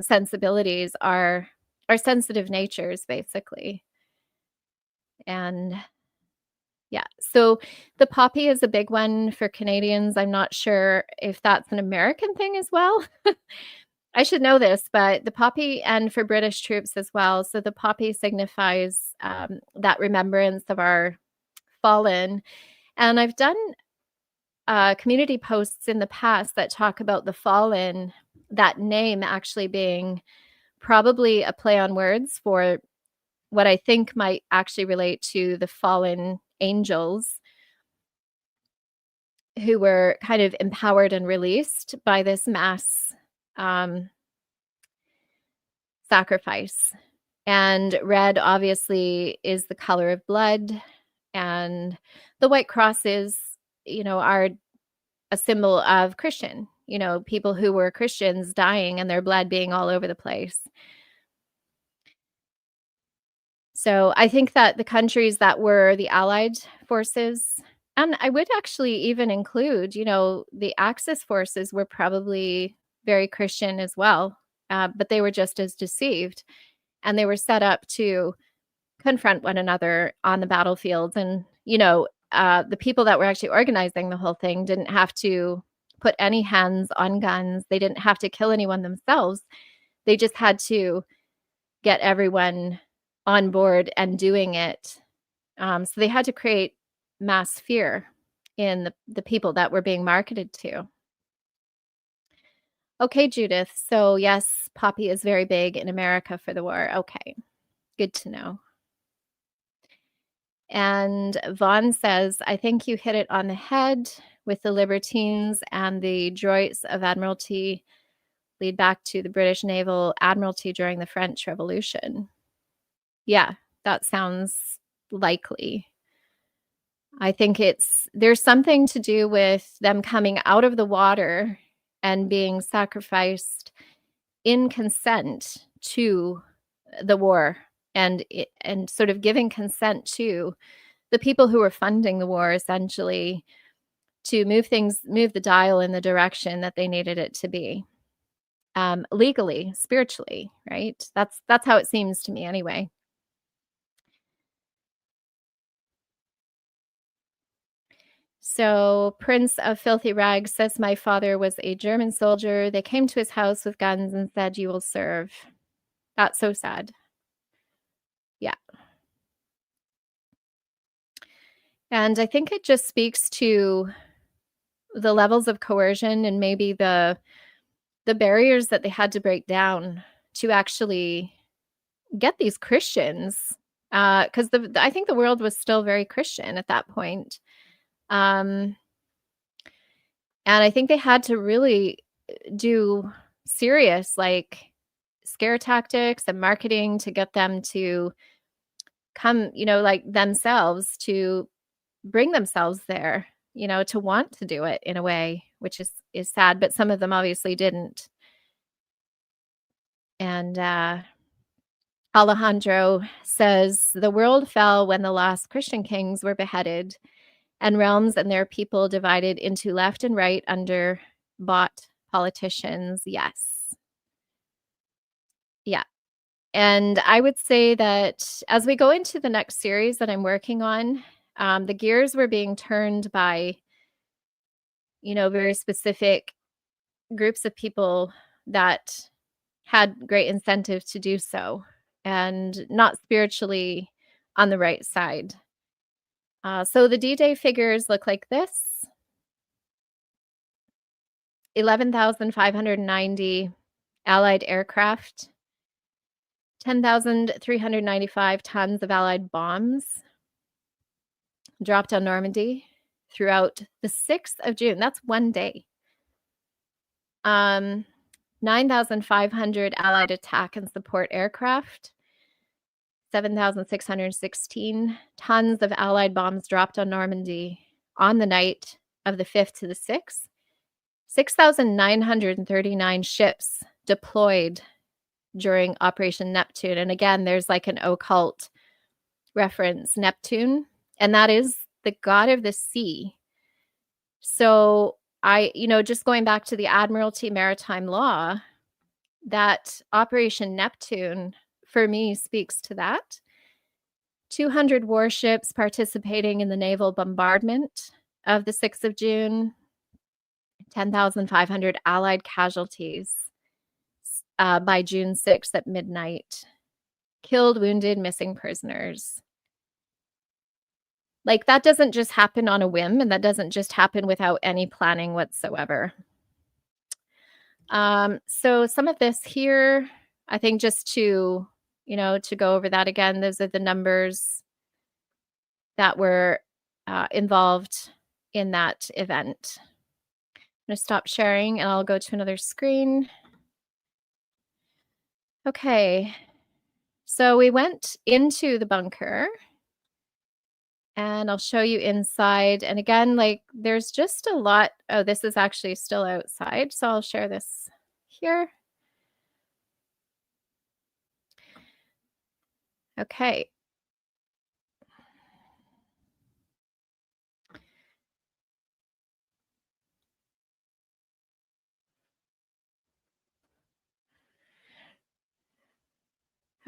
sensibilities, our sensitive natures, basically. And yeah. So the poppy is a big one for Canadians. I'm not sure if that's an American thing as well. I should know this, but the poppy, and for British troops as well. So the poppy signifies that remembrance of our fallen. And I've done community posts in the past that talk about the fallen, that name actually being probably a play on words for what I think might actually relate to the fallen angels who were kind of empowered and released by this mass um, sacrifice. And red obviously is the color of blood, and the white crosses, are a symbol of Christian, people who were Christians dying and their blood being all over the place. So I think that the countries that were the Allied forces, and I would actually even include, the Axis forces were probably very Christian as well, but they were just as deceived. And they were set up to confront one another on the battlefields. And, the people that were actually organizing the whole thing didn't have to put any hands on guns. They didn't have to kill anyone themselves. They just had to get everyone on board and doing it. So they had to create mass fear in the people that were being marketed to. Okay, Judith. So yes, poppy is very big in America for the war. Okay, good to know. And Vaughn says, I think you hit it on the head with the libertines and the droits of admiralty lead back to the British Naval Admiralty during the French Revolution. Yeah, that sounds likely. I think there's something to do with them coming out of the water and being sacrificed in consent to the war, and sort of giving consent to the people who were funding the war, essentially, to move the dial in the direction that they needed it to be, legally, spiritually, right? That's how it seems to me anyway. So Prince of Filthy Rags says, my father was a German soldier. They came to his house with guns and said, you will serve. That's so sad. Yeah. And I think it just speaks to the levels of coercion and maybe the barriers that they had to break down to actually get these Christians, because I think the world was still very Christian at that point. And I think they had to really do serious, like, scare tactics and marketing to get them to come, like themselves, to bring themselves there, to want to do it in a way, which is sad, but some of them obviously didn't. And Alejandro says, the world fell when the last Christian kings were beheaded and realms and their people divided into left and right under bought politicians. Yes. Yeah. And I would say that as we go into the next series that I'm working on, The gears were being turned by, very specific groups of people that had great incentive to do so and not spiritually on the right side. So the D-Day figures look like this: 11,590 Allied aircraft, 10,395 tons of Allied bombs dropped on Normandy throughout the 6th of June. That's one day. 9,500 Allied attack and support aircraft, 7,616 tons of Allied bombs dropped on Normandy on the night of the 5th to the 6th, 6,939 ships deployed during Operation Neptune. And again, there's like an occult reference, Neptune, and that is the god of the sea. So just going back to the Admiralty Maritime Law, that Operation Neptune for me speaks to that. 200 warships participating in the naval bombardment of the 6th of June, 10,500 Allied casualties by June 6th at midnight. Killed, wounded, missing prisoners. Like, that doesn't just happen on a whim, and that doesn't just happen without any planning whatsoever. So some of this here, I think just to go over that again, those are the numbers that were involved in that event. I'm going to stop sharing and I'll go to another screen. Okay, so we went into the bunker and I'll show you inside. And again, like, there's just a lot. Oh, this is actually still outside, so I'll share this here. Okay.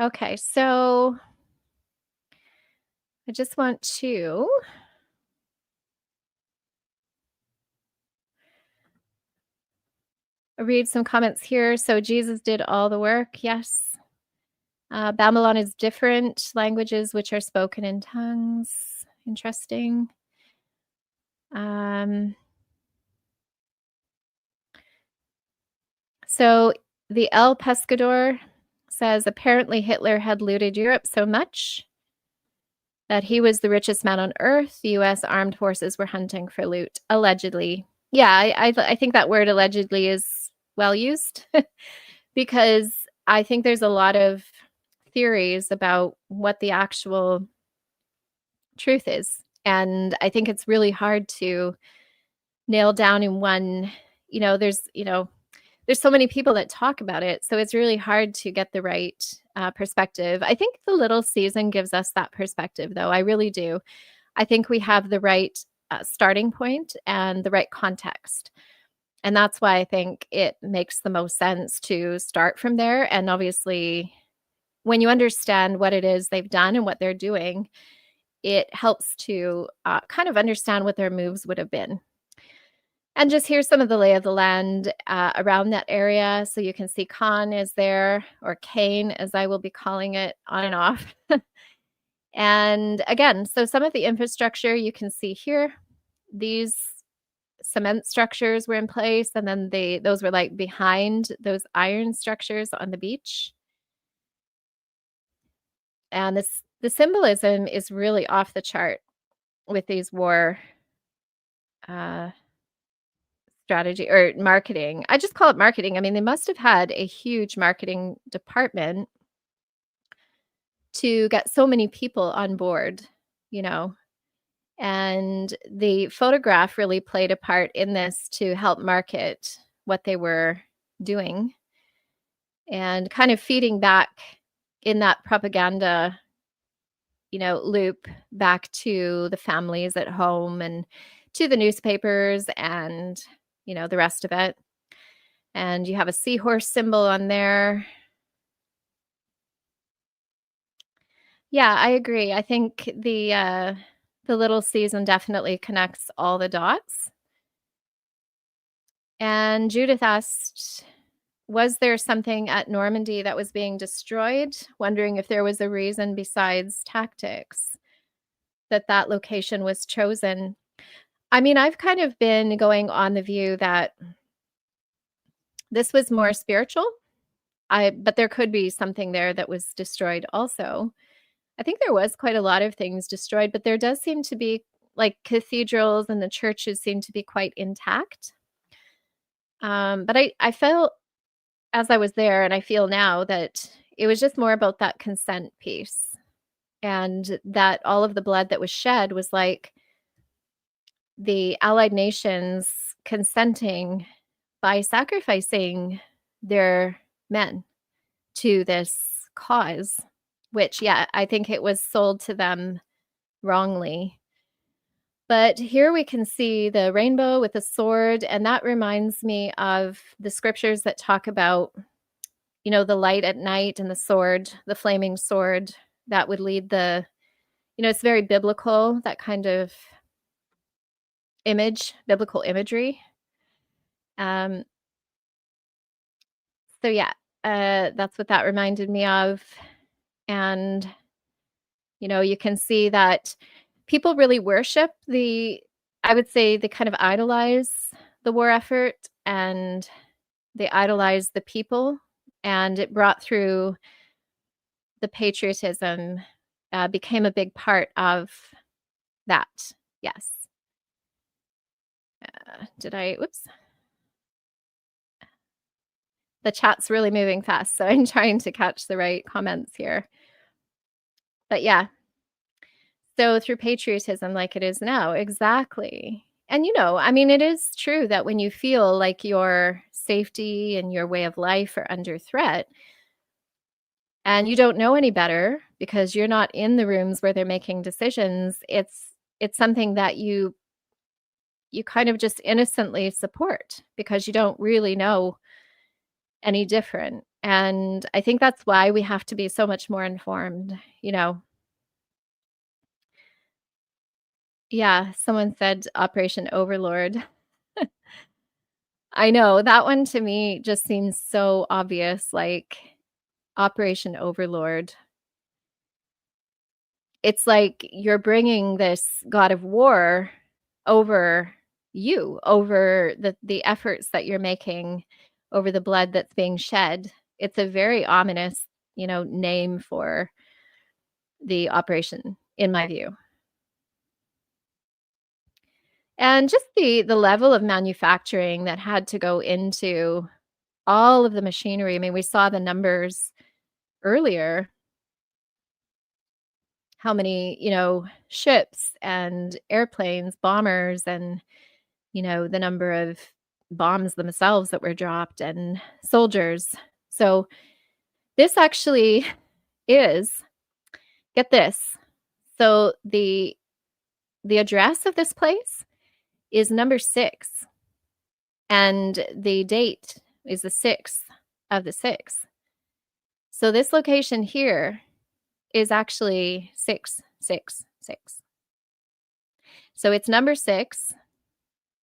Okay, so I just want to read some comments here. So Jesus did all the work. Yes. Babylon is different languages which are spoken in tongues. Interesting. So the El Pescador says apparently Hitler had looted Europe so much that he was the richest man on earth. The U.S. armed forces were hunting for loot, allegedly. Yeah, I think that word allegedly is well used because I think there's a lot of theories about what the actual truth is. And I think it's really hard to nail down in one, there's so many people that talk about it. So it's really hard to get the right perspective. I think the little season gives us that perspective, though. I really do. I think we have the right starting point and the right context. And that's why I think it makes the most sense to start from there. And obviously, when you understand what it is they've done and what they're doing, it helps to kind of understand what their moves would have been. And just here's some of the lay of the land around that area. So you can see Khan is there, or Kane, as I will be calling it on and off. And again, so some of the infrastructure you can see here, these cement structures were in place, and then those were like behind those iron structures on the beach. And the symbolism is really off the chart with these war strategy or marketing. I just call it marketing. I mean, they must have had a huge marketing department to get so many people on board, and the photograph really played a part in this to help market what they were doing and kind of feeding back in that propaganda, loop back to the families at home and to the newspapers and, the rest of it. And you have a seahorse symbol on there. Yeah, I agree. I think the the little season definitely connects all the dots. And Judith asked, was there something at Normandy that was being destroyed? Wondering if there was a reason besides tactics that location was chosen. I mean, I've kind of been going on the view that this was more spiritual. But there could be something there that was destroyed also. I think there was quite a lot of things destroyed, but there does seem to be, like, cathedrals and the churches seem to be quite intact. But I felt as I was there, and I feel now, that it was just more about that consent piece, and that all of the blood that was shed was like the Allied nations consenting by sacrificing their men to this cause, which, yeah, I think it was sold to them wrongly. But here we can see the rainbow with a sword, and that reminds me of the scriptures that talk about, the light at night and the sword, the flaming sword that would lead it's very biblical, that kind of biblical imagery. Um, so yeah, that's what that reminded me of. And, you can see that people really worship I would say they kind of idolize the war effort, and they idolize the people, and it brought through the patriotism, became a big part of that. Yes. Whoops. The chat's really moving fast, so I'm trying to catch the right comments here. But yeah. So through patriotism like it is now, exactly. And, I mean, it is true that when you feel like your safety and your way of life are under threat, and you don't know any better because you're not in the rooms where they're making decisions, it's something that you kind of just innocently support because you don't really know any different. And I think that's why we have to be so much more informed. Yeah, someone said Operation Overlord. I know, that one to me just seems so obvious, like Operation Overlord. It's like you're bringing this god of war over you, over the efforts that you're making, over the blood that's being shed. It's a very ominous, name for the operation, in my view. And just the level of manufacturing that had to go into all of the machinery. I mean, we saw the numbers earlier, how many, ships and airplanes, bombers, and, the number of bombs themselves that were dropped, and soldiers. So this actually is, get this. So the address of this place is number 6, and the date is the 6th of the 6th. So this location here is actually 666. So it's number 6,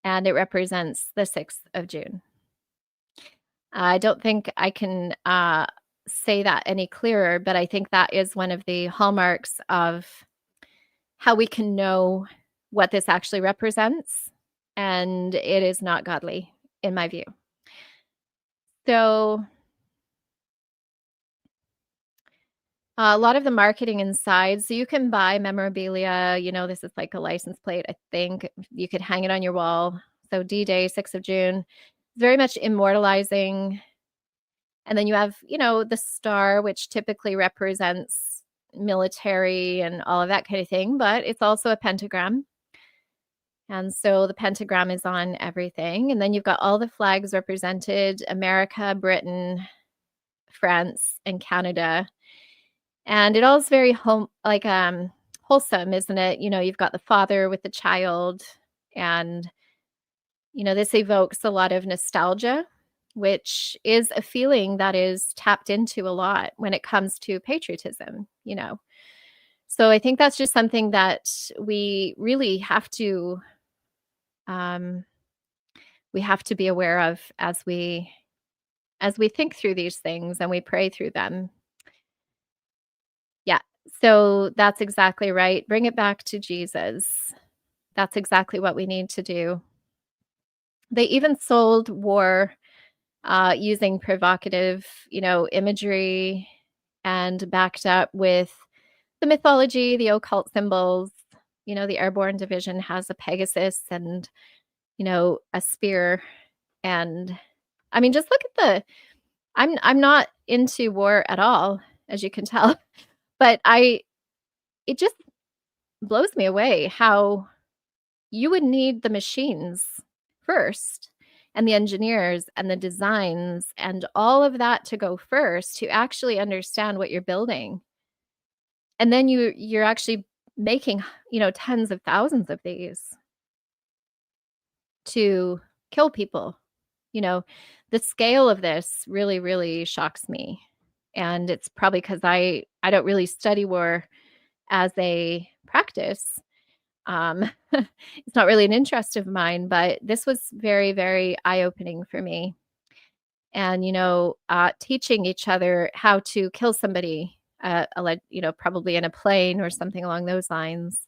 and it represents the 6th of June. I don't think I can say that any clearer, but I think that is one of the hallmarks of how we can know what this actually represents, and it is not godly, in my view. So a lot of the marketing inside, so you can buy memorabilia, this is like a license plate, I think. You could hang it on your wall. So D-Day, 6th of June, very much immortalizing. And then you have, the star, which typically represents military and all of that kind of thing, but it's also a pentagram. And so the pentagram is on everything. And then you've got all the flags represented: America, Britain, France, and Canada. And it all is very wholesome, isn't it? You've got the father with the child, and, this evokes a lot of nostalgia, which is a feeling that is tapped into a lot when it comes to patriotism. So I think that's just something that we really um, have to be aware of as we think through these things and we pray through them. Yeah. So that's exactly right. Bring it back to Jesus. That's exactly what we need to do. They even sold war using provocative, imagery and backed up with the mythology, the occult symbols. The airborne division has a Pegasus and, a spear. And I mean, just look at I'm not into war at all, as you can tell, but it just blows me away how you would need the machines first and the engineers and the designs and all of that to go first to actually understand what you're building. And then you're actually making, tens of thousands of these to kill people. You know, the scale of this really, really shocks me. And it's probably because I don't really study war as a practice. It's not really an interest of mine, but this was very, very eye-opening for me. And, teaching each other how to kill somebody, probably in a plane or something along those lines,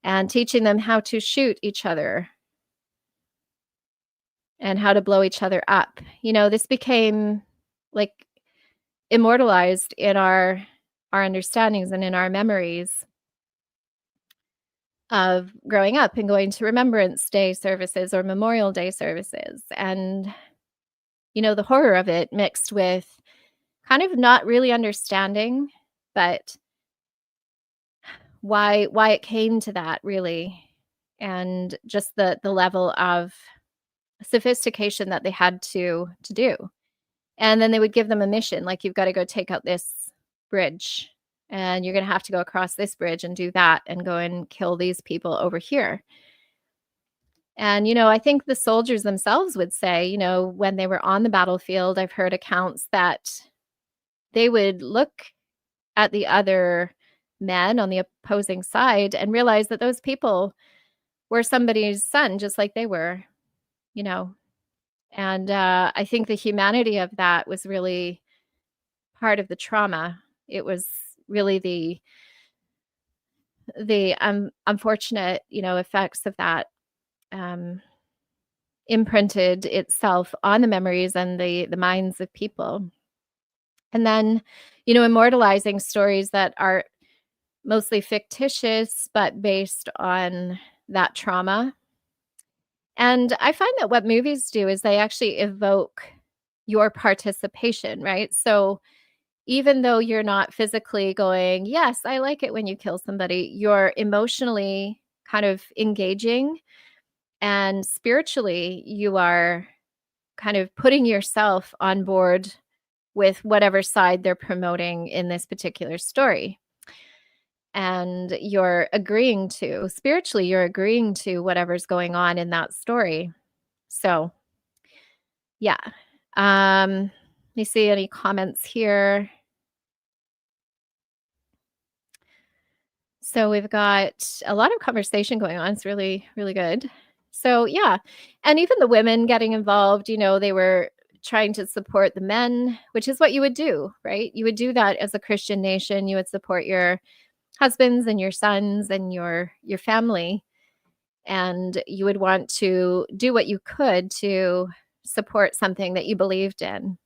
and teaching them how to shoot each other and how to blow each other up. This became like immortalized in our understandings and in our memories of growing up and going to Remembrance Day services or Memorial Day services. And, the horror of it mixed with kind of not really understanding, but why it came to that really, and just the level of sophistication that they had to do. And then they would give them a mission, like, "You've gotta go take out this bridge, and you're gonna have to go across this bridge and do that and go and kill these people over here." And, I think the soldiers themselves would say, when they were on the battlefield, I've heard accounts that they would look at the other men on the opposing side and realize that those people were somebody's son just like they were, you know? And, I think the humanity of that was really part of the trauma. It was really the unfortunate, effects of that, um, imprinted itself on the memories and the minds of people. And then, immortalizing stories that are mostly fictitious, but based on that trauma. And I find that what movies do is they actually evoke your participation, right? So even though you're not physically going, "Yes, I like it when you kill somebody," you're emotionally kind of engaging, and spiritually, you are kind of putting yourself on board with whatever side they're promoting in this particular story. And you're agreeing to whatever's going on in that story. So, yeah. Let me see any comments here. So we've got a lot of conversation going on. It's really, really good. So, yeah. And even the women getting involved, they were trying to support the men, which is what you would do, right? You would do that as a Christian nation. You would support your husbands and your sons and your family, and you would want to do what you could to support something that you believed in.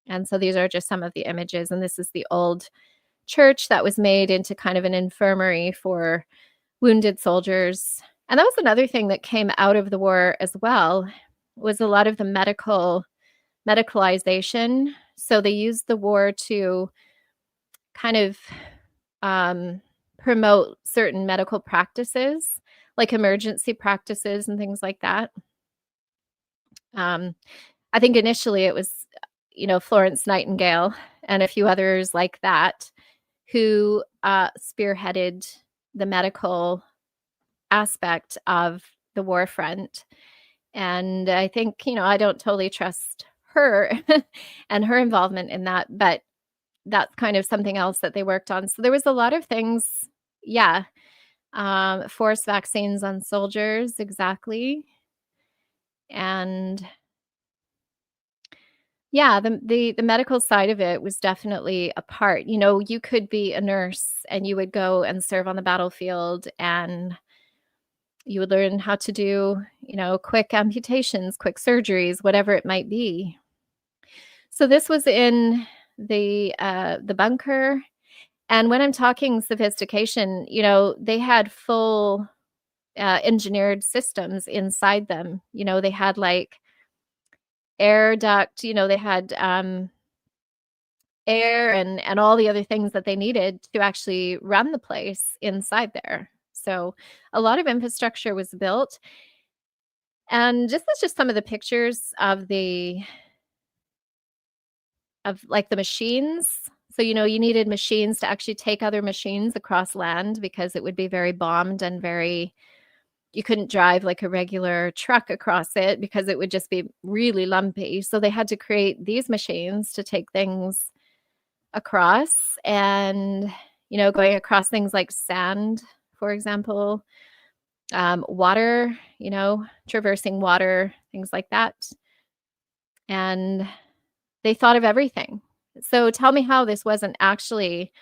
And so these are just some of the images, and this is the old church that was made into kind of an infirmary for wounded soldiers. And that was another thing that came out of the war as well, was a lot of the medicalization. So they used the war to kind of promote certain medical practices, like emergency practices and things like that. Um, I think initially it was, Florence Nightingale and a few others like that who spearheaded the medical aspect of the war front. And I think, I don't totally trust her and her involvement in that, but that's kind of something else that they worked on. So there was a lot of things Yeah. Forced vaccines on soldiers, exactly. And yeah, the medical side of it was definitely a part. You know, you could be a nurse and you would go and serve on the battlefield and you would learn how to do, quick amputations, quick surgeries, whatever it might be. So this was in the bunker, and when I'm talking sophistication, they had full, engineered systems inside them. They had, like, air duct, they had, air and all the other things that they needed to actually run the place inside there. So, a lot of infrastructure was built, and this is just some of the pictures like, the machines. So, you needed machines to actually take other machines across land because it would be very bombed and very you couldn't drive like a regular truck across it because it would just be really lumpy. So they had to create these machines to take things across and, going across things like sand, for example, water, traversing water, things like that. And they thought of everything. So tell me how this wasn't actually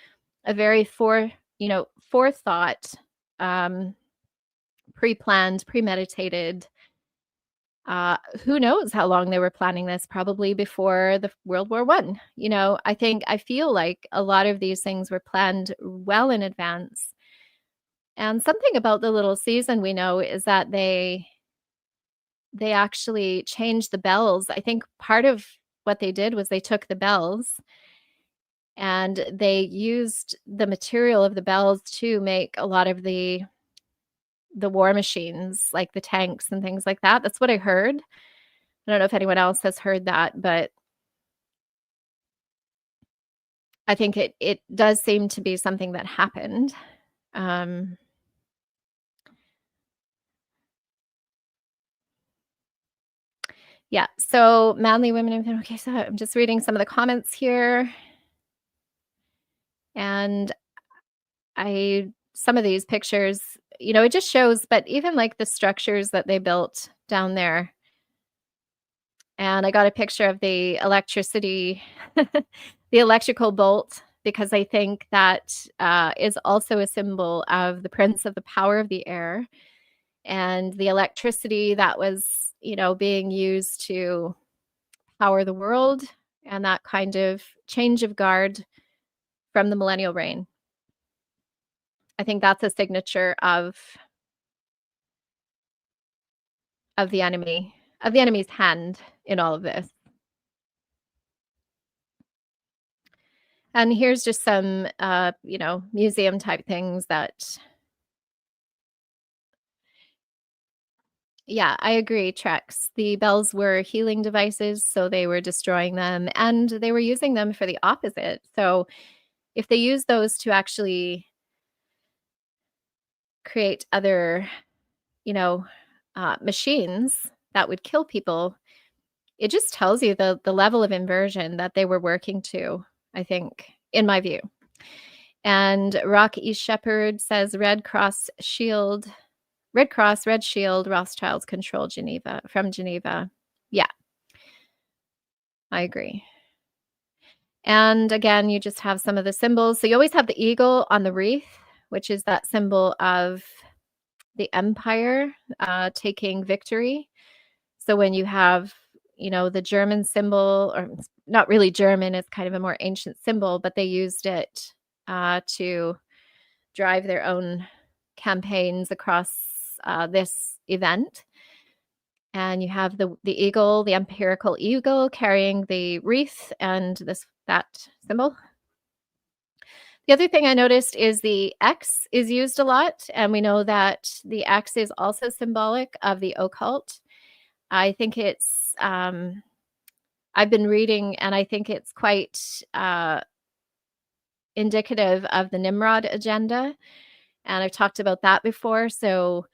a very forethought, um, pre-planned, premeditated. Who knows how long they were planning this? Probably before the World War One. I feel like a lot of these things were planned well in advance. And something about the little season we know is that they actually changed the bells. I think part of what they did was they took the bells and they used the material of the bells to make a lot of the war machines, like the tanks and things like that. That's what I heard. I don't know if anyone else has heard that, but I think it does seem to be something that happened. Um, yeah, so manly women okay, so I'm just reading some of the comments here, and some of these pictures, it just shows but even, like, the structures that they built down there, and I got a picture of the electricity the electrical bolt, because I think that, is also a symbol of the prince of the power of the air, and the electricity that was, being used to power the world, and that kind of change of guard from the millennial reign. I think that's a signature of the enemy, of the enemy's hand in all of this. And here's just some, museum type things that yeah, I agree, Trex. The bells were healing devices, so they were destroying them, and they were using them for the opposite. So if they use those to actually create other, you know, machines that would kill people, it just tells you the level of inversion that they were working to, I think, in my view. And Rock East Shepherd says Red Cross, Red Shield, Rothschilds control Geneva from Geneva. Yeah, I agree. And again, you just have some of the symbols. So you always have the eagle on the wreath, which is that symbol of the empire taking victory. So when you have, the German symbol, or it's not really German, it's kind of a more ancient symbol, but they used it to drive their own campaigns across this event. And you have the eagle, the empirical eagle, carrying the wreath and that symbol. The other thing I noticed is the X is used a lot, and we know that the X is also symbolic of the occult. I think I've been reading, and I think it's quite indicative of the Nimrod agenda, and I've talked about that before. So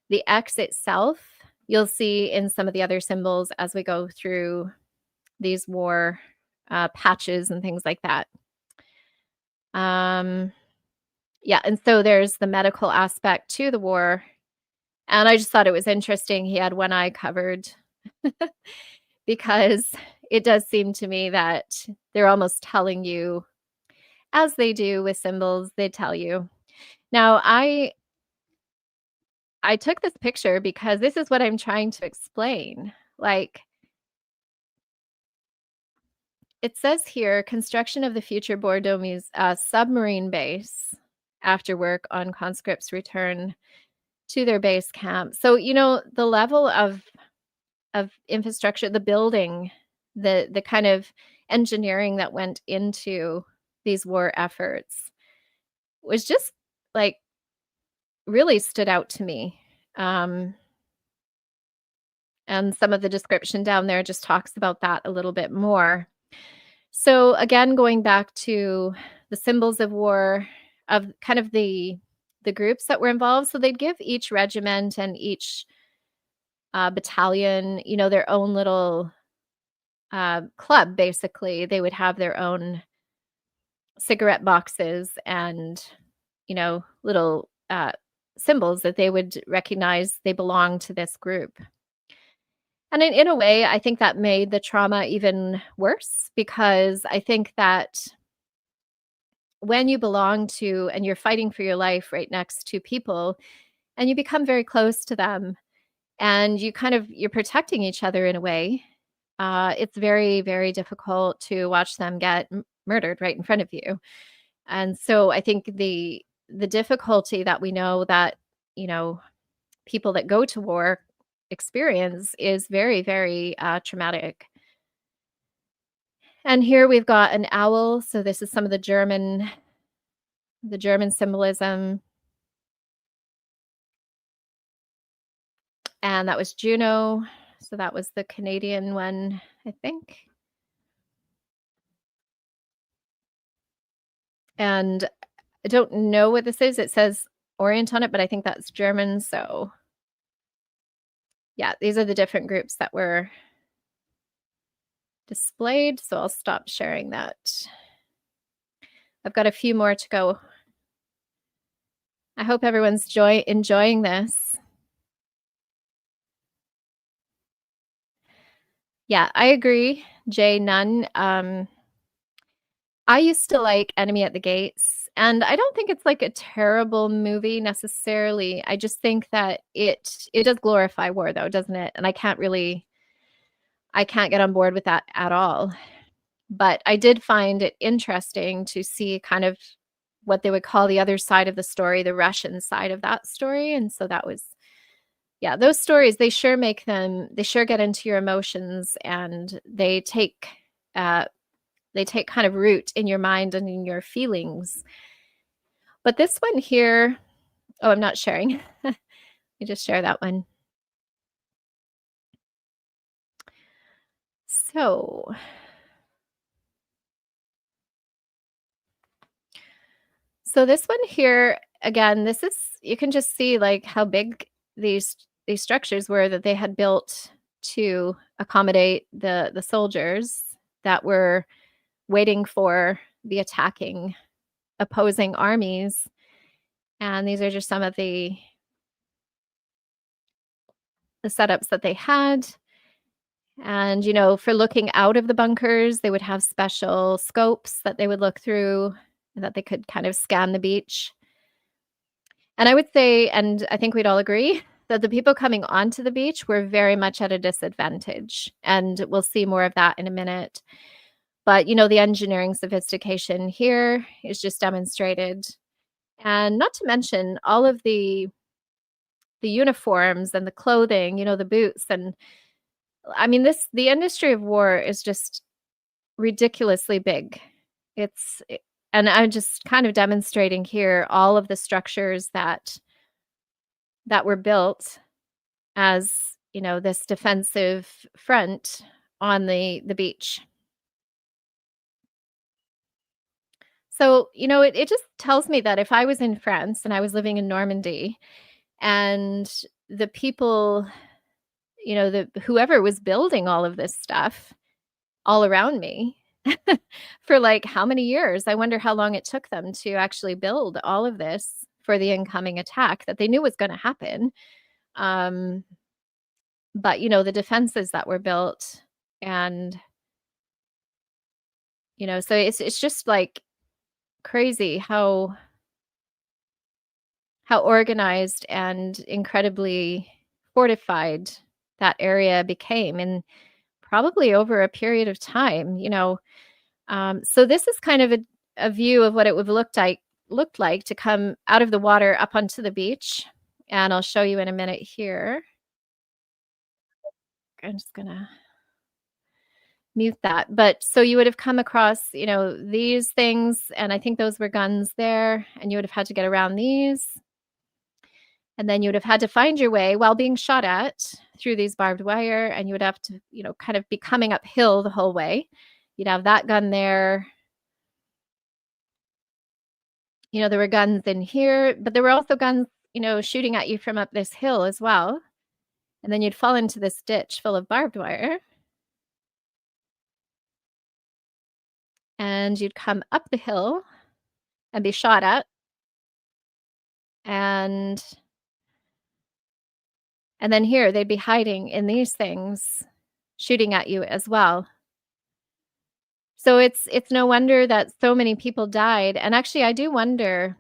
the X itself, you'll see in some of the other symbols as we go through these war patches and things like that. Um, Yeah, and so there's the medical aspect to the war, and I just thought it was interesting he had one eye covered because it does seem to me that they're almost telling you, as they do with symbols, they tell you. Now, I took this picture because this is what I'm trying to explain. Like, it says here, construction of the future Bordeaux submarine base after work on conscripts return to their base camp. So, the level of infrastructure, the building, the kind of engineering that went into these war efforts was just like really stood out to me. Um, and some of the description down there just talks about that a little bit more. So again, going back to the symbols of war, of kind of the groups that were involved. So they'd give each regiment and each battalion, their own little club. Basically, they would have their own cigarette boxes and little symbols that they would recognize they belong to this group. And in a way, I think that made the trauma even worse because I think that when you belong to and you're fighting for your life right next to people and you become very close to them and you're protecting each other in a way, it's very, very difficult to watch them get murdered right in front of you. And so I think the difficulty that we know that, you know, people that go to war experience is very, very traumatic. And here we've got an owl. So this is some of the German symbolism. And that was Juno. So that was the Canadian one, I think. And I don't know what this is. It says Orient on it, but I think that's German. So yeah, these are the different groups that were displayed. So I'll stop sharing that. I've got a few more to go. I hope everyone's enjoying this. Yeah, I agree, Jay. None. I used to like Enemy at the Gates, and I don't think it's like a terrible movie necessarily. I just think that it does glorify war though, doesn't it? And I can't get on board with that at all. But I did find it interesting to see kind of what they would call the other side of the story, the Russian side of that story. And so that was, yeah, those stories, they sure get into your emotions and uh, they take kind of root in your mind and in your feelings. But this one here, oh, I'm not sharing. You just share that one. So this one here, again, this is you can just see like how big these structures were that they had built to accommodate the soldiers that were waiting for the attacking opposing armies. And these are just some of the setups that they had. And, for looking out of the bunkers, they would have special scopes that they would look through that they could kind of scan the beach. And I would say, and I think we'd all agree, that the people coming onto the beach were very much at a disadvantage. And we'll see more of that in a minute. But, the engineering sophistication here is just demonstrated. And not to mention all of the uniforms and the clothing, the boots. And I mean, the industry of war is just ridiculously big. And I'm just kind of demonstrating here all of the structures that were built as, this defensive front on the beach. So, it just tells me that if I was in France and I was living in Normandy and the people, whoever was building all of this stuff all around me, for, like, how many years? I wonder how long it took them to actually build all of this for the incoming attack that they knew was gonna happen. Um, but, the defenses that were built and, so it's just, like, crazy how organized and incredibly fortified that area became in probably over a period of time. So this is kind of a view of what it would looked like to come out of the water up onto the beach. And I'll show you in a minute here. I'm just gonna mute that. But so you would have come across, these things, and I think those were guns there, and you would have had to get around these. And then you would have had to find your way while being shot at through these barbed wire, and you would have to, kind of be coming uphill the whole way. You'd have that gun there. There were guns in here, but there were also guns, shooting at you from up this hill as well. And then you'd fall into this ditch full of barbed wire, and you'd come up the hill and be shot at. And then here they'd be hiding in these things, shooting at you as well. So it's no wonder that so many people died. And actually, I do wonder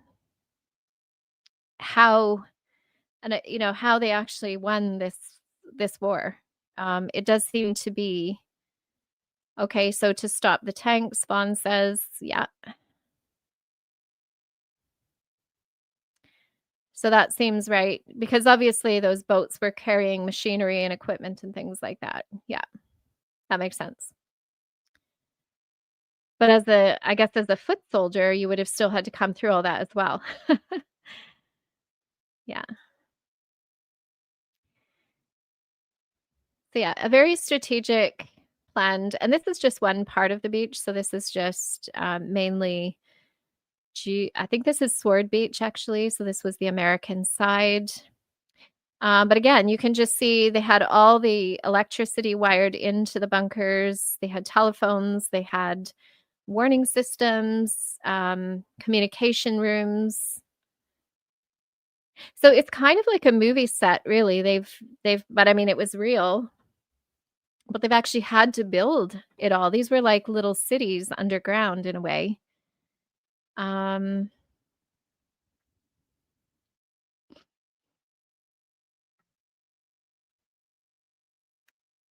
how how they actually won this war. It does seem to be okay. So to stop the tanks, Vaughn says, yeah. So that seems right because obviously those boats were carrying machinery and equipment and things like that. Yeah, that makes sense. But I guess as a foot soldier, you would have still had to come through all that as well. Yeah. So yeah, a very strategic planned, and this is just one part of the beach. So this is just mainly, I think this is Sword Beach actually. So this was the American side. But again, you can just see they had all the electricity wired into the bunkers. They had telephones. They had warning systems, communication rooms. So it's kind of like a movie set, really. But I mean, it was real. But they've actually had to build it all. These were like little cities underground in a way. Um,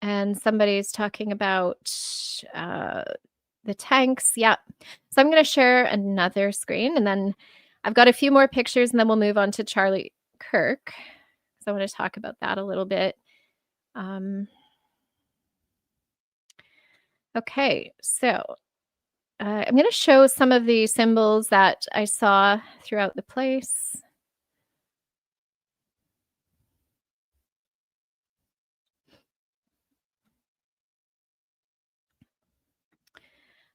and somebody's talking about the tanks. Yeah. So I'm going to share another screen and then I've got a few more pictures and then we'll move on to Charlie Kirk. So I want to talk about that a little bit. Okay. So I'm going to show some of the symbols that I saw throughout the place.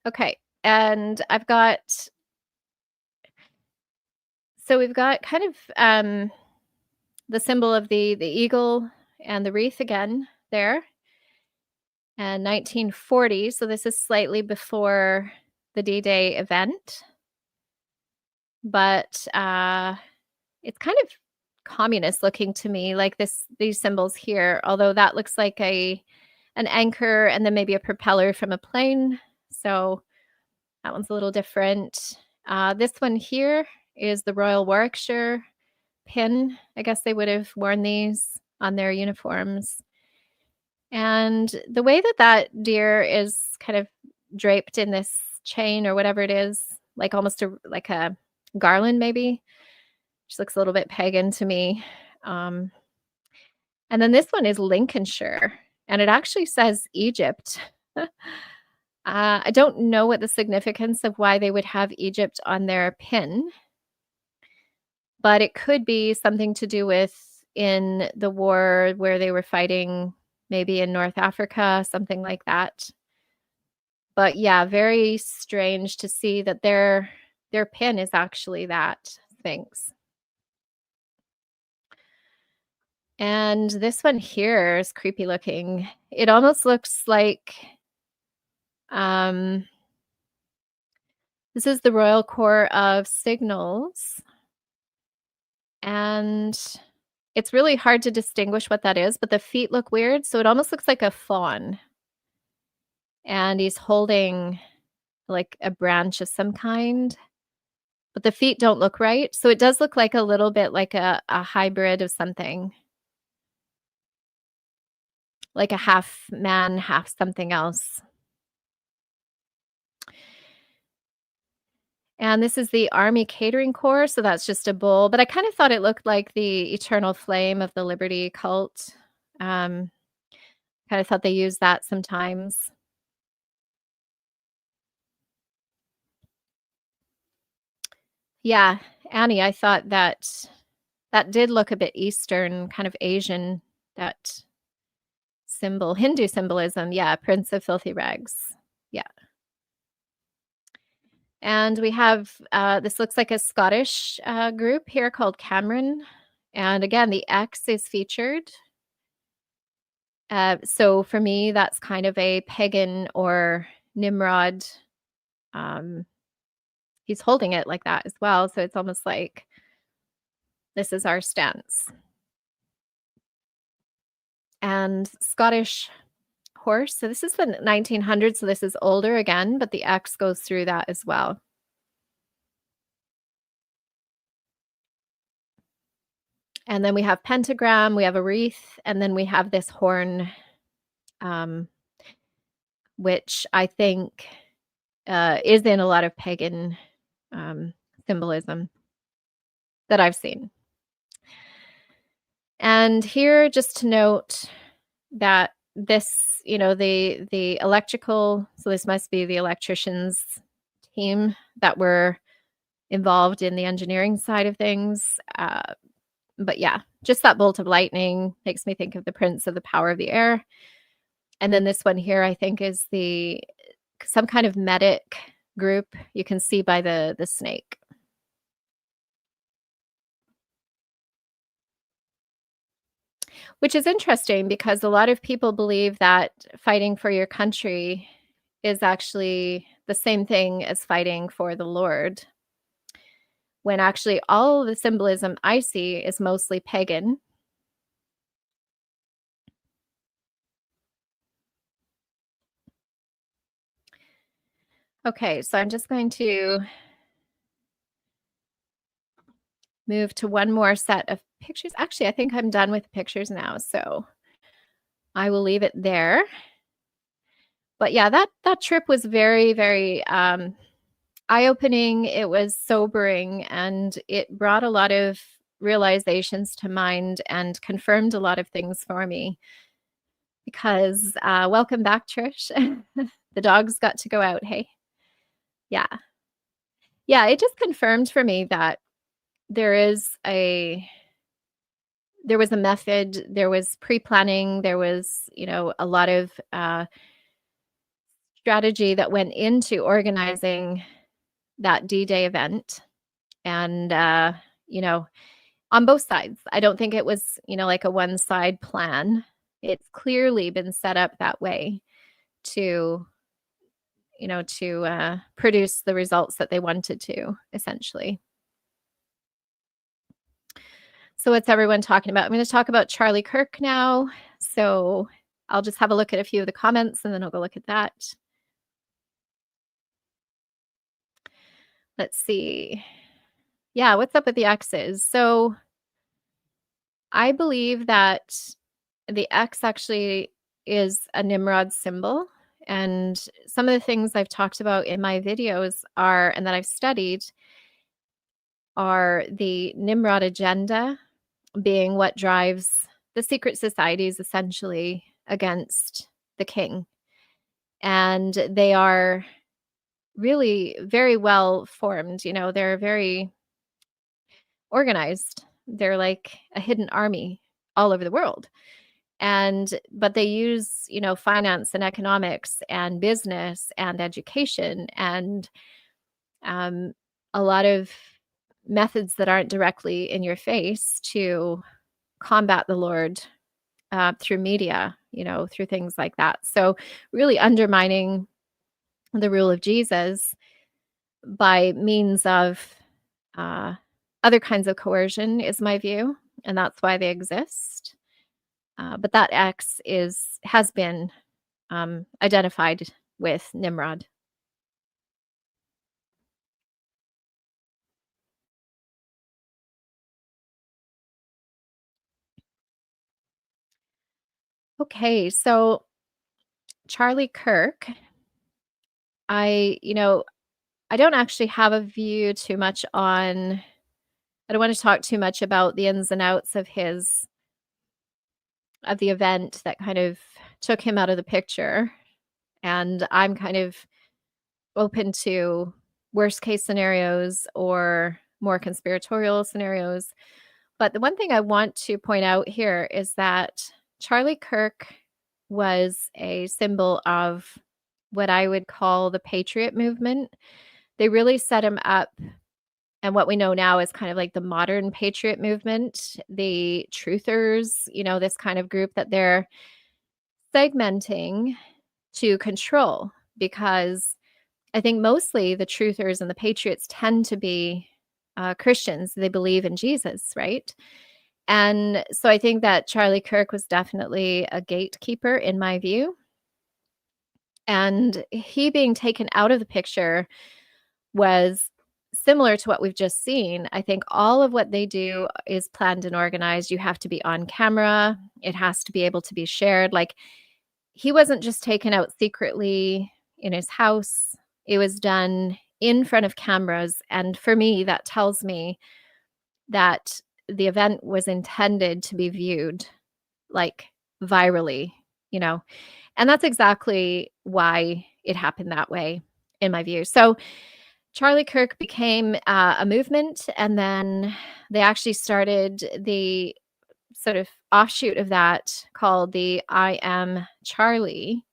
Okay. And we've got kind of the symbol of the eagle and the wreath again there. And 1940, so this is slightly before the D-Day event. But it's kind of communist looking to me, like these symbols here, although that looks like an anchor and then maybe a propeller from a plane. So that one's a little different. This one here is the Royal Warwickshire pin. I guess they would have worn these on their uniforms. And the way that deer is kind of draped in this chain or whatever it is, like almost like a garland maybe, which looks a little bit pagan to me. And then this one is Lincolnshire, and it actually says Egypt. I don't know what the significance of why they would have Egypt on their pin, but it could be something to do with in the war where they were fighting maybe in North Africa, something like that. But yeah, very strange to see that their pin is actually that. Thanks. And this one here is creepy looking. It almost looks like This is the Royal Corps of Signals, and it's really hard to distinguish what that is, but the feet look weird, so it almost looks like a fawn, and he's holding, like, a branch of some kind, but the feet don't look right, so it does look like a little bit like a hybrid of something, like a half man, half something else. And this is the Army Catering Corps, so that's just a bull, but I kind of thought it looked like the eternal flame of the Liberty cult. Um, Kinda thought they used that sometimes. Yeah, Annie, I thought that that did look a bit Eastern, kind of Asian, that symbol. Hindu symbolism, yeah, Prince of Filthy Rags. Yeah. And we have, this looks like a Scottish, group here called Cameron, and again, the X is featured. So for me, that's kind of a pagan or Nimrod, um, he's holding it like that as well, so it's almost like this is our stance. And Scottish horse, so this is the 1900s, so this is older again, but the X goes through that as well. And then we have pentagram, we have a wreath, and then we have this horn, um, which I think, is in a lot of pagan, um, symbolism that I've seen. And here, just to note that this, the electrical, so this must be the electricians team that were involved in the engineering side of things. But yeah, just that bolt of lightning makes me think of the Prince of the Power of the Air. And then this one here, I think, is some kind of medic group. You can see by the snake. Which is interesting because a lot of people believe that fighting for your country is actually the same thing as fighting for the Lord, when actually all the symbolism I see is mostly pagan. Okay, so I'm just going to move to one more set of pictures. Actually, I think I'm done with the pictures now, so I will leave it there. But yeah, that trip was very, very eye-opening. It was sobering, and it brought a lot of realizations to mind and confirmed a lot of things for me. Because welcome back, Trish. The dogs got to go out. Hey, yeah, yeah. It just confirmed for me that there is a there was a method, there was pre-planning, there was, a lot of strategy that went into organizing that D-Day event. And, on both sides, I don't think it was, like a one side plan. It's clearly been set up that way to, produce the results that they wanted to, essentially. So what's everyone talking about? I'm going to talk about Charlie Kirk now. So I'll just have a look at a few of the comments and then I'll go look at that. Let's see. Yeah, what's up with the X's? So I believe that the X actually is a Nimrod symbol. And some of the things I've talked about in my videos and that I've studied are the Nimrod agenda being what drives the secret societies essentially against the king. And they are really very well formed, they're very organized. They're like a hidden army all over the world. But they use, finance and economics and business and education and a lot of methods that aren't directly in your face to combat the Lord through media, through things like that. So really undermining the rule of Jesus. by means of uh, other kinds of coercion, is my view, and that's why they exist. But that X has been identified with Nimrod. Okay, so Charlie Kirk, I don't actually have a view too much on. I don't want to talk too much about the ins and outs of the event that kind of took him out of the picture. And I'm kind of open to worst case scenarios or more conspiratorial scenarios. But the one thing I want to point out here is that Charlie Kirk was a symbol of what I would call the patriot movement. They really set him up, and what we know now is kind of like the modern patriot movement, the truthers, this kind of group that they're segmenting to control, because I think mostly the truthers and the patriots tend to be Christians. They believe in Jesus, right? And so I think that Charlie Kirk was definitely a gatekeeper in my view. And he being taken out of the picture was similar to what we've just seen. I think all of what they do is planned and organized. You have to be on camera, it has to be able to be shared. Like, he wasn't just taken out secretly in his house, it was done in front of cameras. And for me, that tells me that the event was intended to be viewed like virally, you know, and that's exactly why it happened that way, in my view. So Charlie Kirk became a movement, and then they actually started the sort of offshoot of that called the I Am Charlie.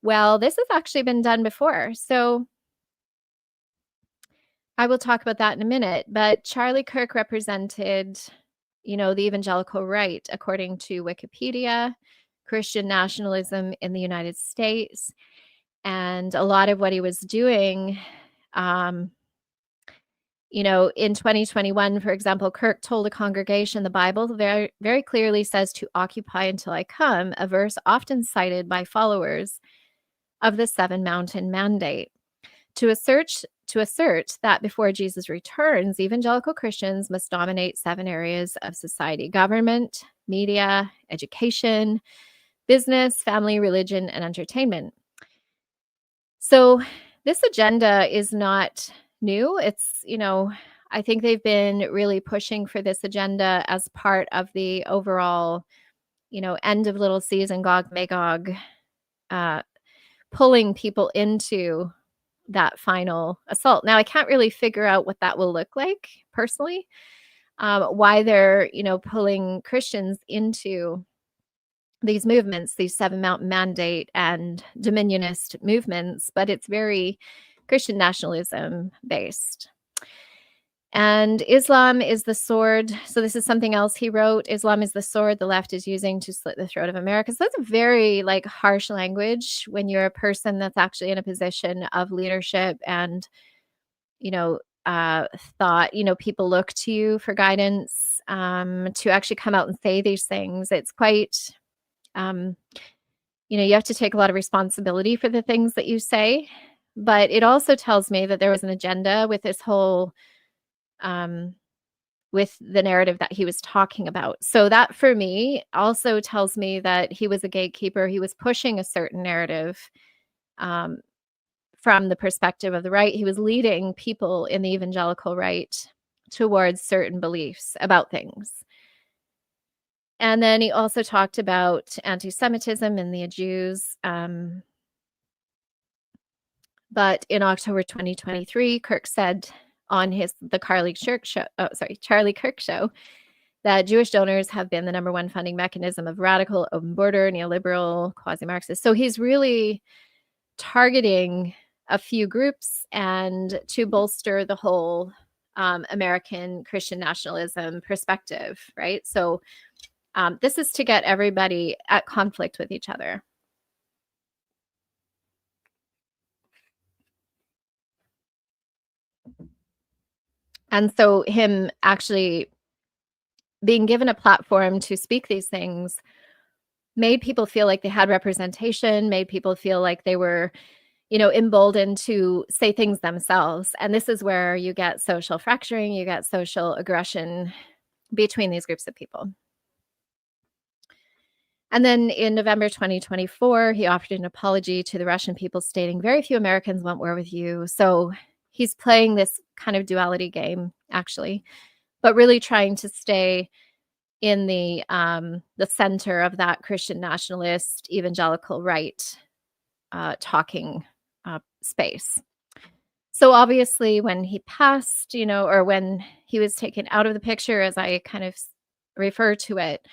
Well, this has actually been done before. So I will talk about that in a minute. But Charlie Kirk represented, the evangelical right, according to Wikipedia, Christian nationalism in the United States. And a lot of what he was doing, um, in 2021, for example, Kirk told a congregation the Bible very, very clearly says to occupy until I come, a verse often cited by followers of the Seven Mountain Mandate. To assert that before Jesus returns, evangelical Christians must dominate 7 areas of society: government, media, education, business, family, religion, and entertainment. So this agenda is not new. I think they've been really pushing for this agenda as part of the overall, end of little season, Gog Magog, uh, pulling people into that final assault. Now, I can't really figure out what that will look like personally, why they're, pulling Christians into these movements, these Seven Mountain Mandate and Dominionist movements, but it's very Christian nationalism based. And Islam is the sword. So this is something else he wrote. Islam is the sword the left is using to slit the throat of America. So that's a very harsh language when you're a person that's actually in a position of leadership and, you know, thought, people look to you for guidance, to actually come out and say these things. It's quite, you have to take a lot of responsibility for the things that you say. But it also tells me that there was an agenda with this whole, with the narrative that he was talking about. So that for me also tells me that he was a gatekeeper. He was pushing a certain narrative, um, from the perspective of the right. He was leading people in the evangelical right towards certain beliefs about things. And then he also talked about anti-Semitism and the Jews. But in October 2023, Kirk said on the Charlie Kirk show, that Jewish donors have been the number one funding mechanism of radical, open border, neoliberal, quasi-Marxist. So he's really targeting a few groups and to bolster the whole American Christian nationalism perspective, right? So this is to get everybody at conflict with each other. And so him actually being given a platform to speak these things made people feel like they had representation, made people feel like they were, emboldened to say things themselves. And this is where you get social fracturing, you get social aggression between these groups of people. And then in November 2024, he offered an apology to the Russian people, stating, "Very few Americans want war with you." So he's playing this kind of duality game, actually, but really trying to stay in the center of that Christian nationalist evangelical right talking space. So obviously, when he passed, or when he was taken out of the picture, as I kind of refer to it,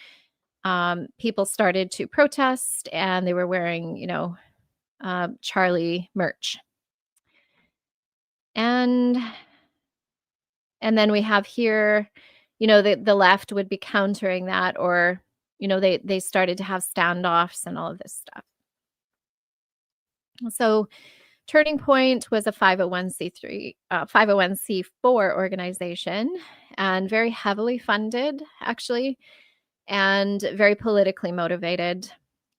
people started to protest, and they were wearing, Charlie merch. And then we have here, the left would be countering that, or, they started to have standoffs and all of this stuff. So Turning Point was a 501c4 organization, and very heavily funded, actually, and very politically motivated.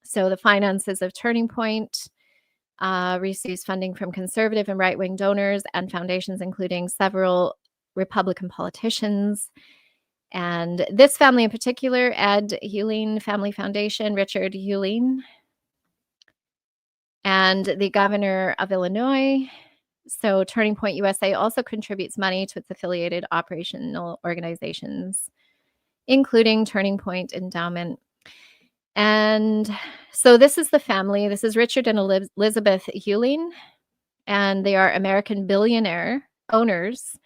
So the finances of Turning Point receives funding from conservative and right-wing donors and foundations, including several Republican politicians. And this family in particular, Ed Hewlin Family Foundation, Richard Hewlin, and the governor of Illinois. So Turning Point USA also contributes money to its affiliated operational organizations, including Turning Point Endowment. And so this is the family. This is Richard and Elizabeth Hewlin, and they are American billionaire owners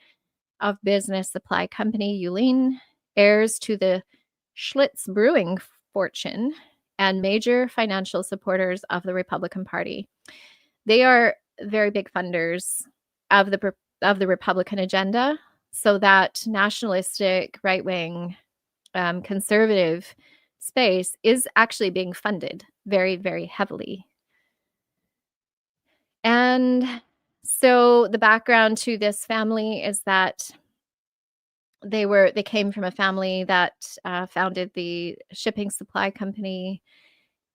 of business supply company Hewlin, heirs to the Schlitz Brewing fortune, and major financial supporters of the Republican Party. They are very big funders of the Republican agenda, so that nationalistic, right-wing, conservative space is actually being funded very, very heavily. And so the background to this family is that they came from a family that founded the shipping supply company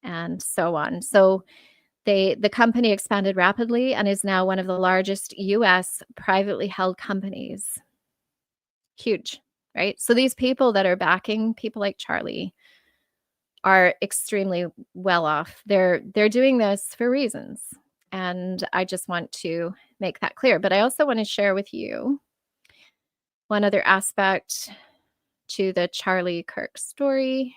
and so on. So the company expanded rapidly and is now one of the largest U.S. privately held companies. Huge, right? So these people that are backing people like Charlie are extremely well off. They're doing this for reasons, and I just want to make that clear. But I also want to share with you one other aspect to the Charlie Kirk story.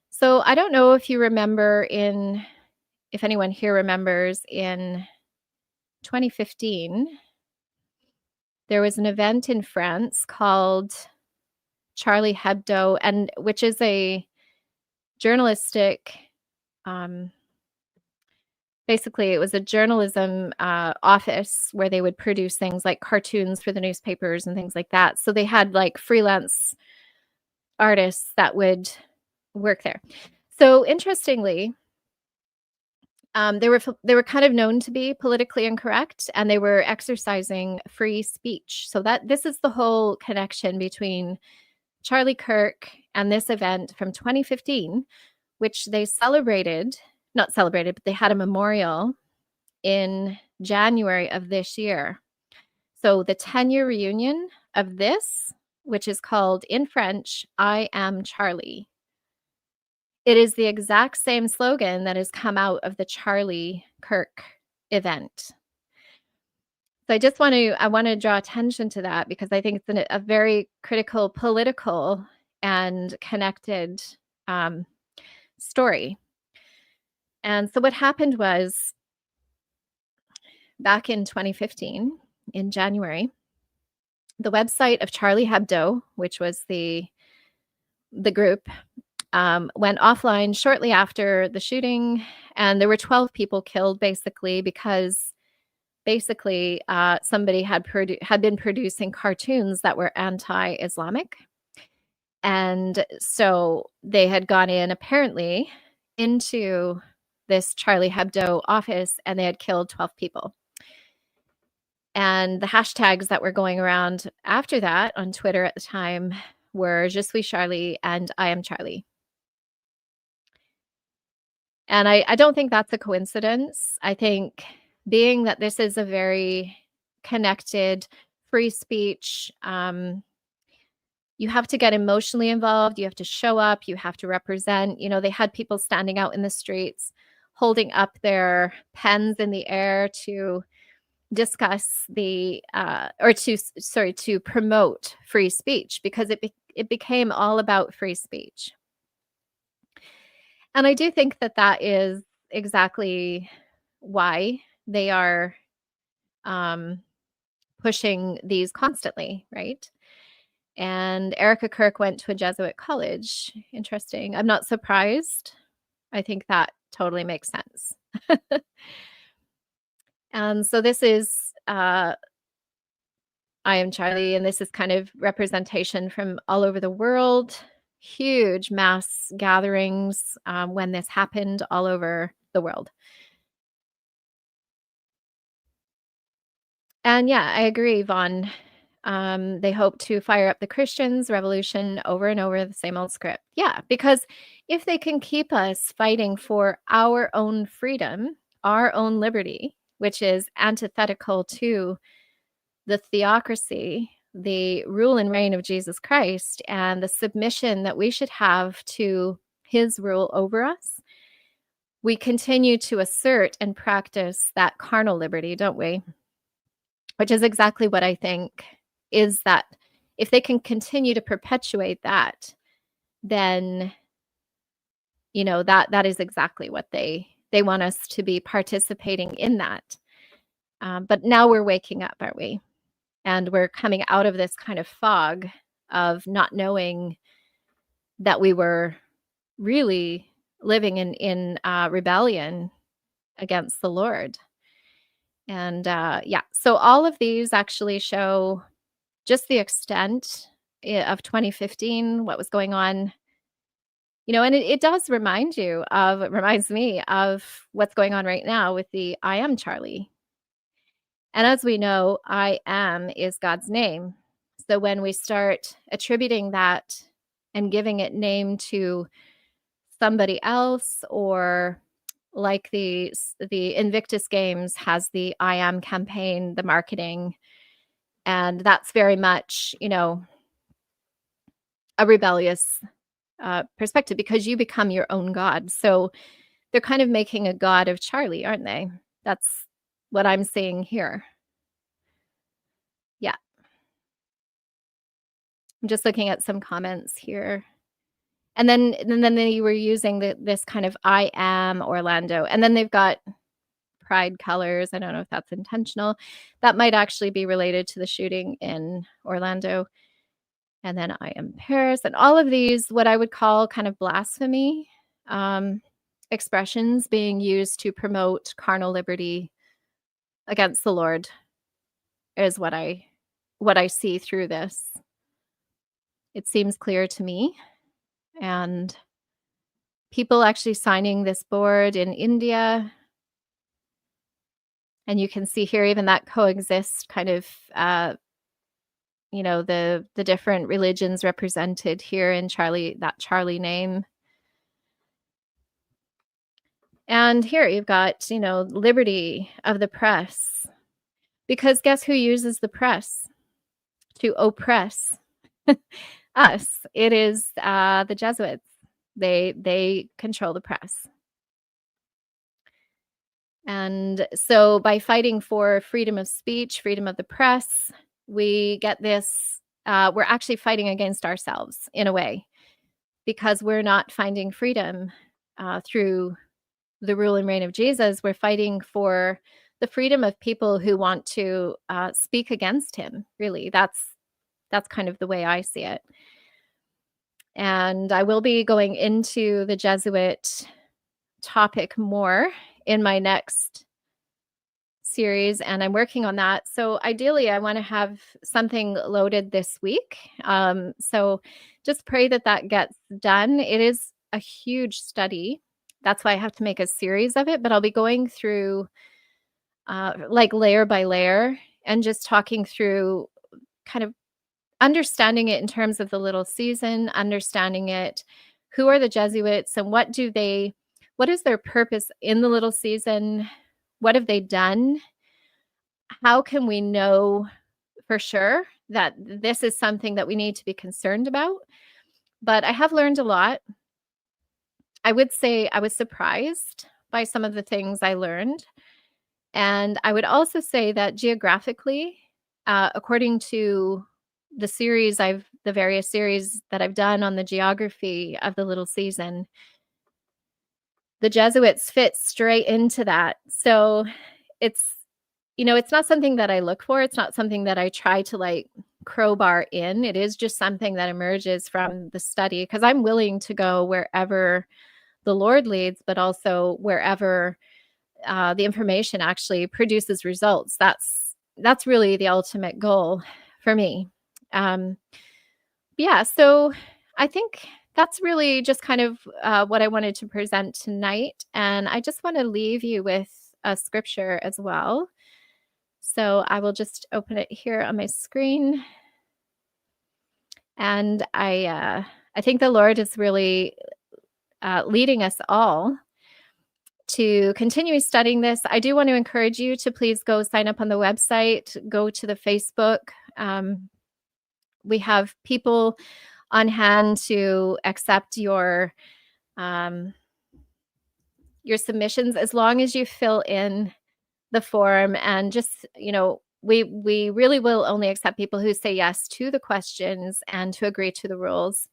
So I don't know if you remember if anyone here remembers, in 2015, there was an event in France called Charlie Hebdo, and which is a journalistic, basically it was a journalism office where they would produce things like cartoons for the newspapers and things like that. So they had like freelance artists that would work there. So interestingly, they were kind of known to be politically incorrect, and they were exercising free speech. So that this is the whole connection between Charlie Kirk and this event from 2015, which they not celebrated, but they had a memorial in January of this year. So the 10-year reunion of this, which is called in French, "I Am Charlie." It is the exact same slogan that has come out of the Charlie Kirk event. So I want to draw attention to that, because I think it's a very critical political and connected story. And so what happened was, back in 2015, in January, the website of Charlie Hebdo, which was the group, went offline shortly after the shooting, and there were 12 people killed, basically because somebody had been producing cartoons that were anti-Islamic, and so they had gone in apparently into this Charlie Hebdo office, and they had killed 12 people. And the hashtags that were going around after that on Twitter at the time were Je suis Charlie and I am Charlie. And I don't think that's a coincidence. I think being that this is a very connected, free speech, you have to get emotionally involved, you have to show up, you have to represent. They had people standing out in the streets, holding up their pens in the air to discuss to promote free speech, because it became all about free speech. And I do think that that is exactly why they are um, pushing these constantly, right? And Erica Kirk went to a Jesuit college. Interesting. I'm not surprised. I think that totally makes sense. And so this is I am Charlie, and this is kind of representation from all over the world. Huge mass gatherings when this happened all over the world. And yeah, I agree, Vaughn. They hope to fire up the Christians' revolution over and over, the same old script. Yeah, because if they can keep us fighting for our own freedom, our own liberty, which is antithetical to the theocracy, the rule and reign of Jesus Christ, and the submission that we should have to his rule over us, we continue to assert and practice that carnal liberty, don't we? Which is exactly what I think is that if they can continue to perpetuate that, then that is exactly what they want us to be participating in that. But now we're waking up, aren't we? And we're coming out of this kind of fog of not knowing that we were really living in rebellion against the Lord. And yeah, so all of these actually show just the extent of 2015, what was going on, and it does reminds me of what's going on right now with the I am Charlie. And as we know, I am is God's name. So when we start attributing that and giving it name to somebody else, or like the Invictus Games has the I am campaign, the marketing, and that's very much, a rebellious perspective, because you become your own God. So they're kind of making a god of Charlie, aren't they? That's what I'm seeing here. Yeah. I'm just looking at some comments here. And then they were using this kind of I am Orlando. And then they've got pride colors. I don't know if that's intentional. That might actually be related to the shooting in Orlando. And then I am Paris. And all of these, what I would call kind of blasphemy expressions being used to promote carnal liberty against the Lord, is what I see through this. It seems clear to me. And people actually signing this board in India. And you can see here even that coexist kind of, the different religions represented here in that Charlie name. And here you've got, liberty of the press. Because guess who uses the press to oppress us? It is the Jesuits. They control the press. And so by fighting for freedom of speech, freedom of the press, we get this, we're actually fighting against ourselves in a way, because we're not finding freedom through the rule and reign of Jesus. We're fighting for the freedom of people who want to speak against him. Really, that's kind of the way I see it. And I will be going into the Jesuit topic more in my next series, and I'm working on that. So ideally, I want to have something loaded this week. So just pray that gets done. It is a huge study. That's why I have to make a series of it, but I'll be going through like layer by layer and just talking through kind of understanding it in terms of the little season, understanding it. Who are the Jesuits and what is their purpose in the little season? What have they done? How can we know for sure that this is something that we need to be concerned about? But I have learned a lot. I would say I was surprised by some of the things I learned. And I would also say that geographically, according to the various series that I've done on the geography of the little season, the Jesuits fit straight into that. So it's, it's not something that I look for. It's not something that I try to like crowbar in. It is just something that emerges from the study because I'm willing to go wherever the Lord leads, but also wherever the information actually produces results. That's really the ultimate goal for me. Yeah, so I think that's really just kind of what I wanted to present tonight. And I just want to leave you with a scripture as well. So I will just open it here on my screen. And I think the Lord is really leading us all to continue studying this. I do want to encourage you to please go sign up on the website, go to the Facebook. We have people on hand to accept your submissions as long as you fill in the form, and just, we really will only accept people who say yes to the questions and to agree to the rules.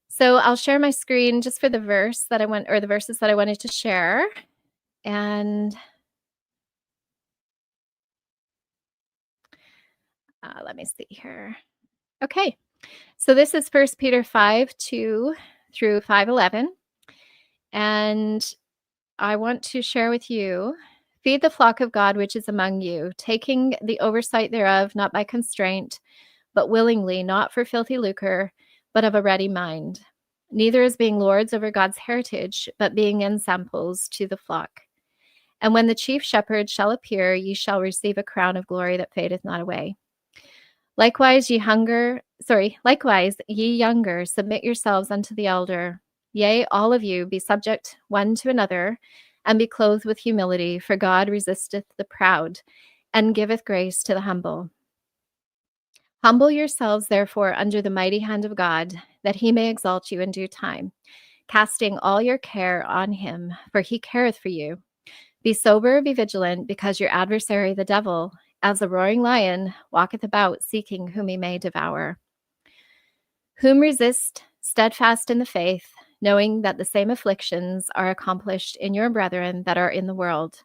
So I'll share my screen just for the verses that I wanted to share. And let me see here. Okay. So this is 1 Peter 5:2 through 5:11. And I want to share with you, feed the flock of God which is among you, taking the oversight thereof, not by constraint, but willingly, not for filthy lucre, but of a ready mind, neither as being lords over God's heritage, but being ensamples to the flock. And when the chief shepherd shall appear, ye shall receive a crown of glory that fadeth not away. Likewise, ye younger, submit yourselves unto the elder. Yea, all of you, be subject one to another, and be clothed with humility, for God resisteth the proud, and giveth grace to the humble. Humble yourselves, therefore, under the mighty hand of God, that he may exalt you in due time, casting all your care on him, for he careth for you. Be sober, be vigilant, because your adversary, the devil, as a roaring lion, walketh about, seeking whom he may devour. Whom resist, steadfast in the faith, knowing that the same afflictions are accomplished in your brethren that are in the world.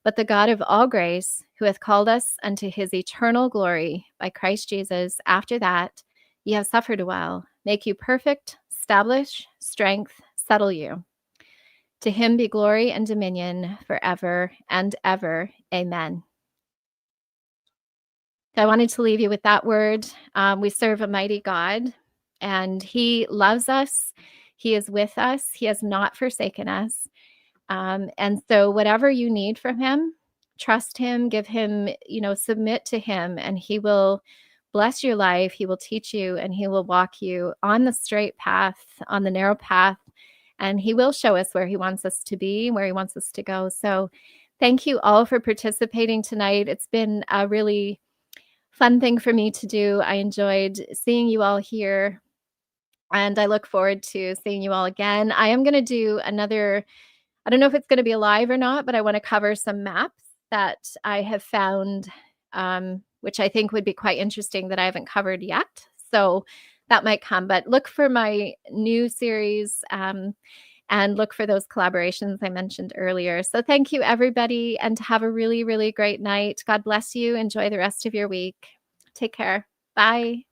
But the God of all grace, who hath called us unto his eternal glory by Christ Jesus, after that ye have suffered a while, make you perfect, establish, strength, settle you. To him be glory and dominion forever and ever. Amen. I wanted to leave you with that word. We serve a mighty God, and he loves us. He is with us. He has not forsaken us. And so whatever you need from him, trust him, give him, submit to him, and he will bless your life. He will teach you, and he will walk you on the straight path, on the narrow path, and he will show us where he wants us to be, where he wants us to go. So thank you all for participating tonight. It's been a really fun thing for me to do. I enjoyed seeing you all here, and I look forward to seeing you all again. I am going to do another, I don't know if it's going to be live or not, but I want to cover some maps that I have found, which I think would be quite interesting that I haven't covered yet. So that might come, but look for my new series and look for those collaborations I mentioned earlier. So thank you, everybody, and have a really, really great night. God bless you. Enjoy the rest of your week. Take care. Bye.